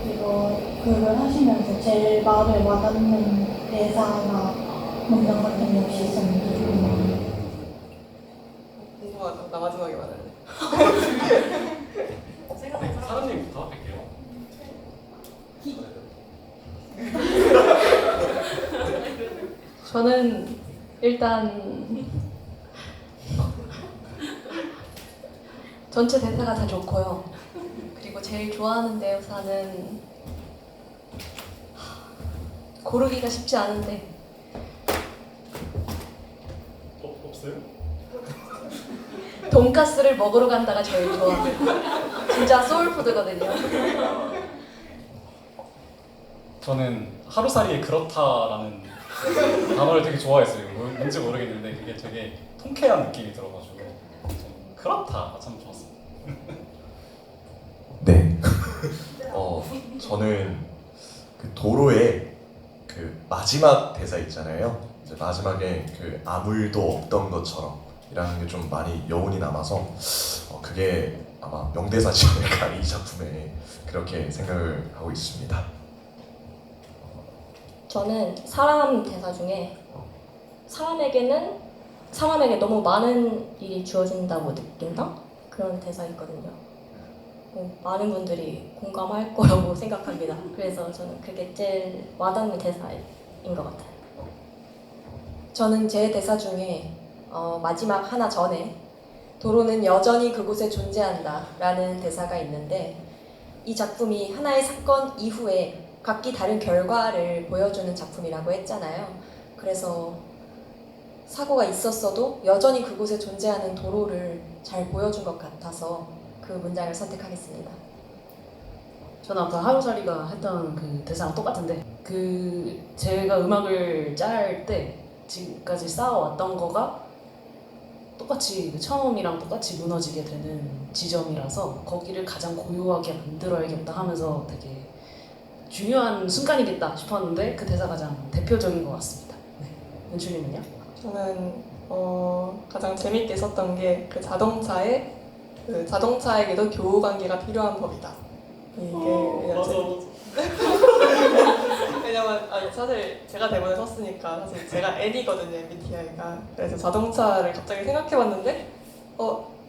이거 글을 하시면서 제일 마음에 와닿는 대사나 문장 같은 게 혹시 있었는지 궁금하다. 나 마지막에 말할래. 사장님부터 할게요. 저는 일단 전체 대사가 다 좋고요. 그리고 제일 좋아하는 대사는 고르기가 쉽지 않은데 없어요? 돈가스를 먹으러 간다가 제일 좋아요. 진짜 소울푸드거든요. 저는 하루살이의 그렇다라는 단어를 되게 좋아했어요. 뭔지 모르겠는데 그게 되게 통쾌한 느낌이 들어가지고 그렇다 참 좋았어요. 네. 저는 그 도로에 그 마지막 대사 있잖아요. 이제 마지막에 그 아무 일도 없던 것처럼 이라는 게 좀 많이 여운이 남아서 그게 아마 명대사지 않을까 이 작품에 그렇게 생각을 하고 있습니다. 저는 사람 대사 중에 사람에게 너무 많은 일이 주어진다고 느낀다? 그런 대사 있거든요. 많은 분들이 공감할 거라고 생각합니다. 그래서 저는 그게 제일 와닿는 대사인 것 같아요. 저는 제 대사 중에 마지막 하나 전에 도로는 여전히 그곳에 존재한다 라는 대사가 있는데 이 작품이 하나의 사건 이후에 각기 다른 결과를 보여주는 작품이라고 했잖아요. 그래서 사고가 있었어도 여전히 그곳에 존재하는 도로를 잘 보여준 것 같아서 그 문장을 선택하겠습니다. 저는 아까 하루살이가 했던 그 대사랑 똑같은데 제가 음악을 짤 때 지금까지 쌓아왔던 거가 똑같이 처음이랑 똑같이 무너지게 되는 지점이라서 거기를 가장 고요하게 만들어야겠다 하면서 되게 중요한 순간이겠다 싶었는데 그 대사가 가장 대표적인 것 같습니다. 네. 연출님은요? 저는 가장 재밌게 썼던 게 그 자동차에게도 교우 관계가 필요한 법이다. 이게 왜냐면 사실 제가 대본을 썼으니까 사실 제가 N이거든요, MBTI가. 그래서 자동차를 갑자기 생각해봤는데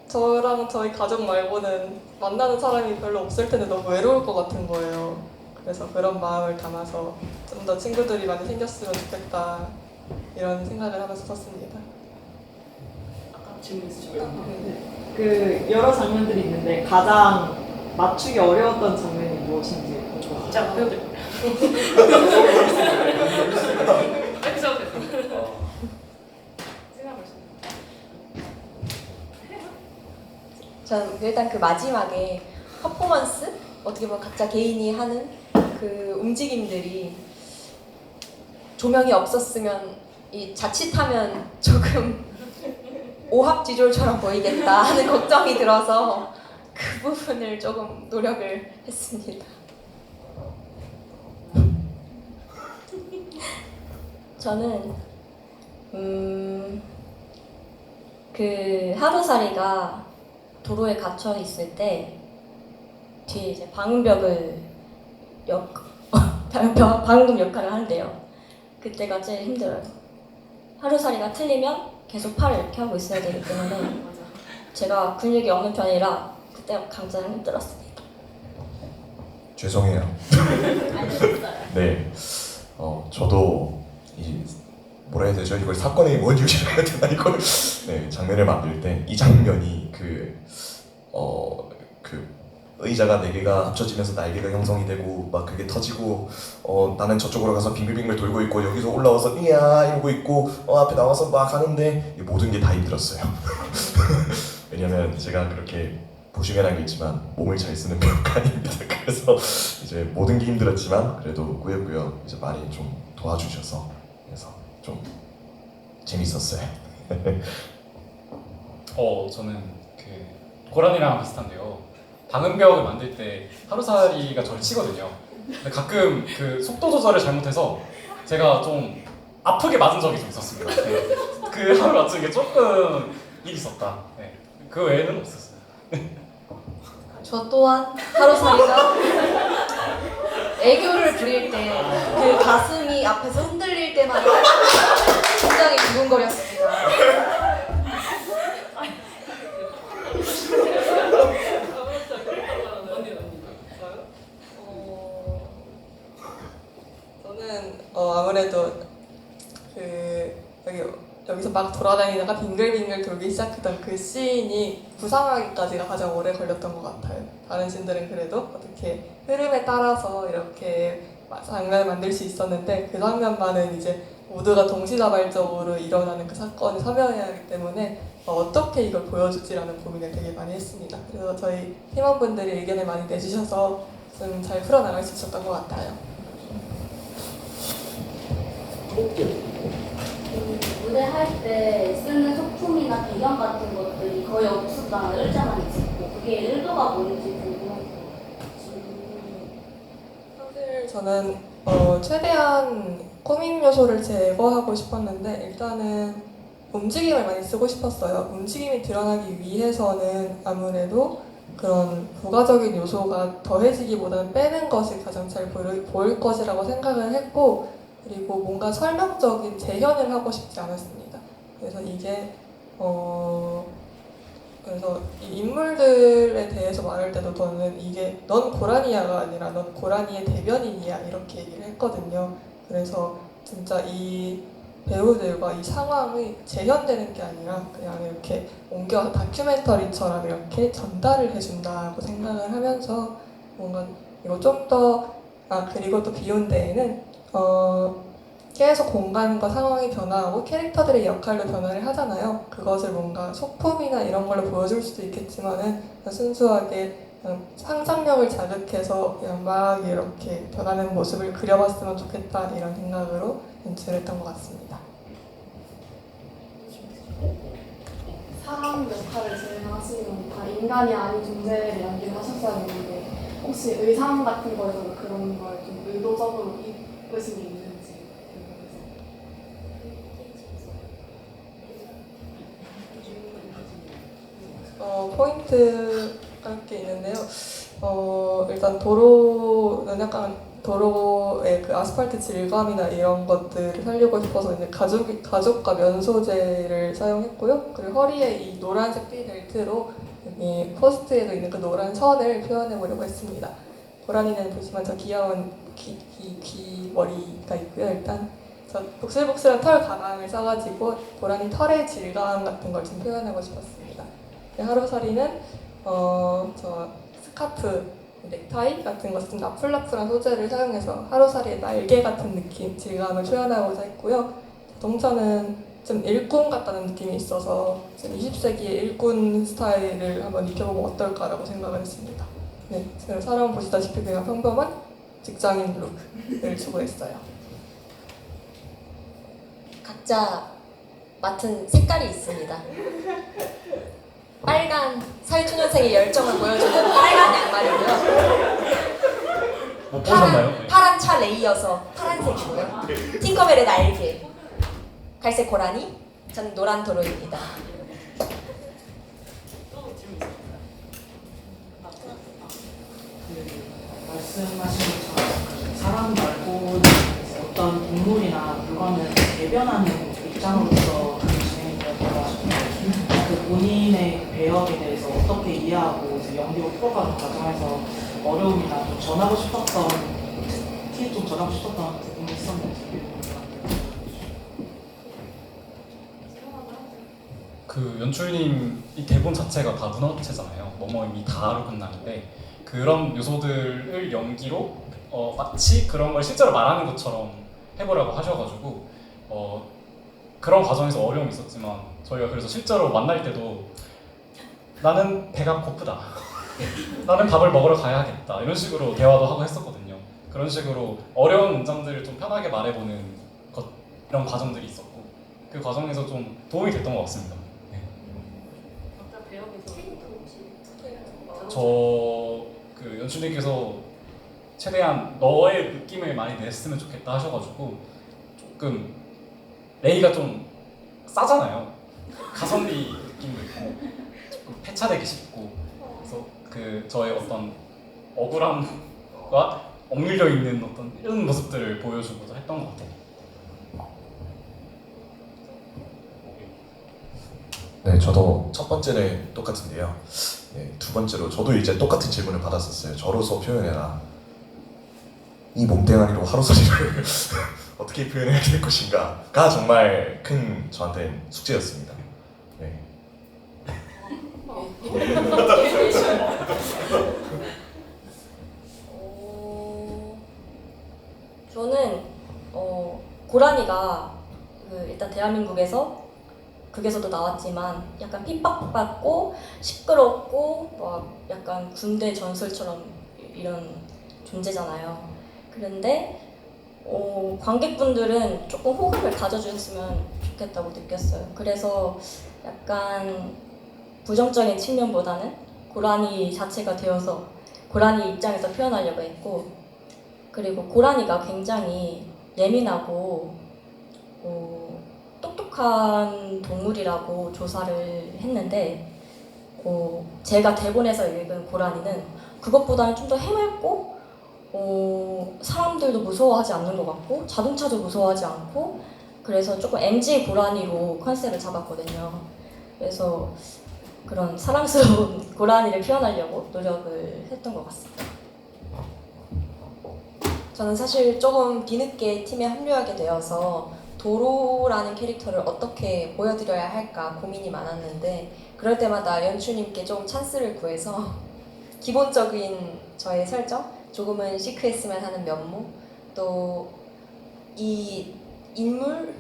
저랑 저희 가족 말고는 만나는 사람이 별로 없을 텐데 너무 외로울 것 같은 거예요. 그래서 그런 마음을 담아서 좀 더 친구들이 많이 생겼으면 좋겠다 이런 생각을 하면서 썼습니다. 아까 질문 있으셨죠? 그 여러 장면들이 있는데 가장 맞추기 어려웠던 장면이 무엇인지 궁금합니다. 자, 배우들. 전 일단 그 마지막에 퍼포먼스? 어떻게 보면 각자 개인이 하는 그 움직임들이 조명이 없었으면 자칫하면 조금 오합지졸처럼 보이겠다 하는 걱정이 들어서 그 부분을 조금 노력을 했습니다. 저는 그 하루살이가 도로에 갇혀 있을 때 뒤에 이제 방음벽 역할을 하는데요. 그때가 제일 힘들어요. 하루살이가 틀리면 계속 팔을 이렇게 하고 있어야 되기 때문에 제가 근육이 없는 편이라 그때 굉장히 힘들었습니다. 죄송해요. 네, 저도 뭐라 해야 되죠? 이걸 사건의 원흉이라 해야 되나 이걸 의자가 4개가 합쳐지면서 날개가 형성이 되고 막 그게 터지고 나는 저쪽으로 가서 빙글빙글 돌고 있고 여기서 올라와서 이야 이러고 있고 앞에 나와서 막 하는데 이 모든 게 다 힘들었어요. 왜냐면 제가 그렇게 보시면 알겠지만 몸을 잘 쓰는 배우가 아닙니다. 그래서 이제 모든 게 힘들었지만 그래도 꾸역꾸역 이제 많이 좀 도와주셔서 그래서 좀 재밌었어요. 저는 그 고란이랑 비슷한데요. 방음벽을 만들 때 하루살이가 저를 치거든요. 근데 가끔 그 속도 조절을 잘못해서 제가 좀 아프게 맞은 적이 좀 있었습니다. 네. 그 하루 맞춘 게 조금 일이 있었다. 네. 그 외에는 없었어요. 저 또한 하루살이가 애교를 부릴 때 그 가슴이 앞에서 흔들릴 때마다 굉장히 두근거렸습니다. 저는 아무래도 여기서 막 돌아다니다가 빙글빙글 돌기 시작했던 그 씬이 구상하기까지가 가장 오래 걸렸던 것 같아요. 다른 씬들은 그래도 어떻게 흐름에 따라서 이렇게 장면을 만들 수 있었는데 그 장면만은 이제 모두가 동시다발적으로 일어나는 그 사건에 참여해야 하기 때문에 어떻게 이걸 보여줄지라는 고민을 되게 많이 했습니다. 그래서 저희 팀원분들이 의견을 많이 내주셔서 좀 잘 풀어나갈 수 있었던 것 같아요. 무대 할 때 쓰는 소품이나 배경 같은 것들이 거의 없었다는 의자만 있었고 그게 의도가 뭔지 궁금해서 사실 저는 최대한 코믹 요소를 제거하고 싶었는데 일단은 움직임을 많이 쓰고 싶었어요. 움직임이 드러나기 위해서는 아무래도 그런 부가적인 요소가 더해지기보다는 빼는 것이 가장 잘 보일 것이라고 생각을 했고 그리고 뭔가 설명적인 재현을 하고 싶지 않았습니다. 그래서 이게 그래서 이 인물들에 대해서 말할 때도 저는 이게 넌 고라니아가 아니라 넌 고라니의 대변인이야 이렇게 얘기를 했거든요. 그래서 진짜 이 배우들과 이 상황이 재현되는 게 아니라 그냥 이렇게 옮겨 다큐멘터리처럼 이렇게 전달을 해준다고 생각을 하면서 뭔가 이거 좀 더 그리고 또 비온 데에는 계속 공간과 상황이 변화하고 캐릭터들의 역할도 변화를 하잖아요. 그것을 뭔가 소품이나 이런 걸로 보여줄 수도 있겠지만은 순수하게 그냥 상상력을 자극해서 그냥 막 이렇게 변하는 모습을 그려봤으면 좋겠다 이런 생각으로 연출했던 것 같습니다. 사람 역할을 제일 하시는 다 인간이 아닌 존재를 연기하셨어야 했는데 혹시 의상 같은 거에서 그런 걸 좀 의도적으로 입으신 게 있는지 포인트 할 게 있는데요. 일단 도로는 약간 도로의 그 아스팔트 질감이나 이런 것들을 살리고 싶어서 이제 가죽과 면 소재를 사용했고요. 그리고 허리에 이 노란색 띠 벨트로 여기 포스트에도 있는 그 노란 선을 표현해 보려고 했습니다. 고라니는 보시면 저 귀여운 귀 머리가 있고요. 일단 저 복슬복슬한 털 가방을 써가지고 고라니 털의 질감 같은 걸 좀 표현하고 싶었습니다. 하루살이는 저 스카프, 넥타이 같은 것을 좀 나풀나풀한 소재를 사용해서 하루살이의 날개 같은 느낌, 질감을 표현하고자 했고요. 자동차는 좀 일꾼 같다는 느낌이 있어서 20세기의 일꾼 스타일을 한번 입혀보면 어떨까라고 생각을 했습니다. 네, 제가 사람 보시다시피 그냥 평범한 직장인 룩을 추구했어요. 각자 맡은 색깔이 있습니다. 빨간 사회초년생의 열정을 보여주는 빨간 양말이고요. 뭐 보셨나요? 파란 차 레이어서 파란색이고요. 팅커벨의 날개, 갈색 고라니, 저는 노란 도로입니다. 말씀하신 것처럼 사람 말고 어떤 동물이나 물건을 대변하는 입장으로서 진행되었다가 그 본인의 배역에 대해서 어떻게 이해하고 이제 연기로 풀어가는 과정에서 어려움이나 좀 전하고 싶었던 특히 좀 전하고 싶었던 부분이 있었는지. 그 연출님 이 대본 자체가 다 문어체잖아요. 뭐뭐 이미 다로 끝나는데 그런 요소들을 연기로 마치 그런 걸 실제로 말하는 것처럼 해보려고 하셔가지고 그런 과정에서 어려움이 있었지만 저희가 그래서 실제로 만날 때도 나는 배가 고프다, 나는 밥을 먹으러 가야겠다 이런 식으로 대화도 하고 했었거든요. 그런 식으로 어려운 문장들을 좀 편하게 말해보는 이런 과정들이 있었고 그 과정에서 좀 도움이 됐던 것 같습니다. 그 연출님께서 최대한 너의 느낌을 많이 냈으면 좋겠다 하셔가지고 조금 레이가 좀 싸잖아요. 가성비 느낌도 있고 조금 패차되기 쉽고 그래서 그 저의 어떤 억울함과 억눌려 있는 어떤 이런 모습들을 보여주고자 했던 것 같아요. 네, 저도 첫 번째는 똑같은데요. 네, 두 번째로 저도 이제 똑같은 질문을 받았었어요. 저로서 표현해라. 이 몸뚱아리로 하루살이를 어떻게 표현해야 될 것인가가 정말 큰 저한테 숙제였습니다. 네. 저는 고라니가 일단 대한민국에서 극에서도 나왔지만 약간 핍박받고 시끄럽고 막 약간 군대 전설처럼 이런 존재잖아요. 그런데 관객분들은 조금 호감을 가져주셨으면 좋겠다고 느꼈어요. 그래서 약간 부정적인 측면보다는 고라니 자체가 되어서 고라니 입장에서 표현하려고 했고, 그리고 고라니가 굉장히 예민하고 똑똑한 동물이라고 조사를 했는데 제가 대본에서 읽은 고라니는 그것보다는 좀 더 해맑고 사람들도 무서워하지 않는 것 같고 자동차도 무서워하지 않고 그래서 조금 MG 고라니로 컨셉을 잡았거든요. 그래서 그런 사랑스러운 고라니를 표현하려고 노력을 했던 것 같습니다. 저는 사실 조금 뒤늦게 팀에 합류하게 되어서 도로라는 캐릭터를 어떻게 보여드려야 할까 고민이 많았는데 그럴 때마다 연출님께 조금 찬스를 구해서 기본적인 저의 설정, 조금은 시크했으면 하는 면모, 또 이 인물,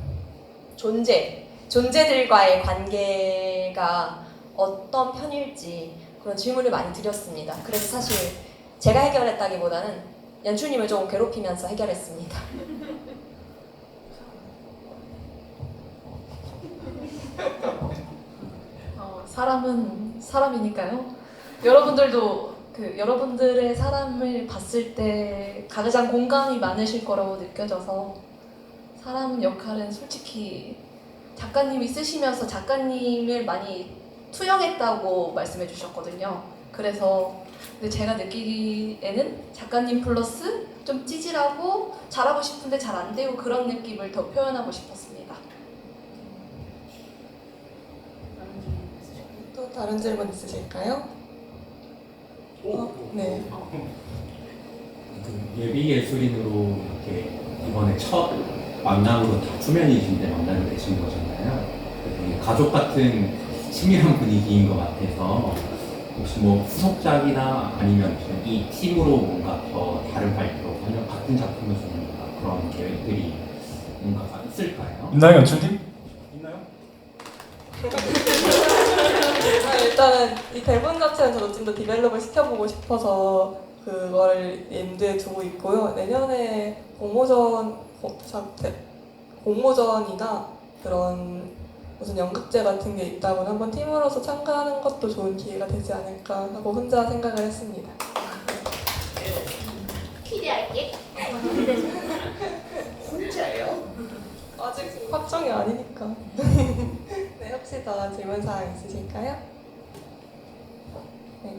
존재들과의 관계가 어떤 편일지 그런 질문을 많이 드렸습니다. 그래서 사실 제가 해결했다기보다는 연출님을 조금 괴롭히면서 해결했습니다. 사람은 사람이니까요. 여러분들도 여러분들의 사람을 봤을 때 가장 공감이 많으실 거라고 느껴져서 사람 역할은 솔직히 작가님이 쓰시면서 작가님을 많이 투영했다고 말씀해 주셨거든요. 그래서 근데 제가 느끼기에는 작가님 플러스 좀 찌질하고 잘하고 싶은데 잘 안 되고 그런 느낌을 더 표현하고 싶었습니다. 또 다른 질문 있으실까요? 네. 예비 예술인으로 이렇게 이번에 첫 만남으로 다초면이신데 만나게 되신 거잖아요. 그래서 가족 같은 친밀한 분위기인 것 같아서 혹시 뭐 후속작이나 아니면 이 팀으로 뭔가 더 다른 발표, 아니면 같은 작품에서 뭔가 그런 계획들이 뭔가 있을까요? 있나요, 연출팀? 있나요? 일단은 이 대본 자체는 저도 좀 더 디벨롭을 시켜보고 싶어서 그걸 염두에 두고 있고요. 내년에 공모전이나 그런 무슨 연극제 같은 게 있다면 한번 팀으로서 참가하는 것도 좋은 기회가 되지 않을까 하고 혼자 생각을 했습니다. 기대할게. 혼자요? 아직 확정이 아니니까. 네, 혹시 더 질문사항 있으실까요? 네.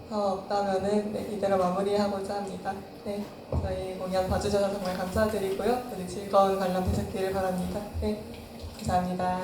없다면은 이대로 마무리하고자 합니다. 네, 저희 공연 봐주셔서 정말 감사드리고요. 즐거운 관람 되셨기를 바랍니다. 네, 감사합니다.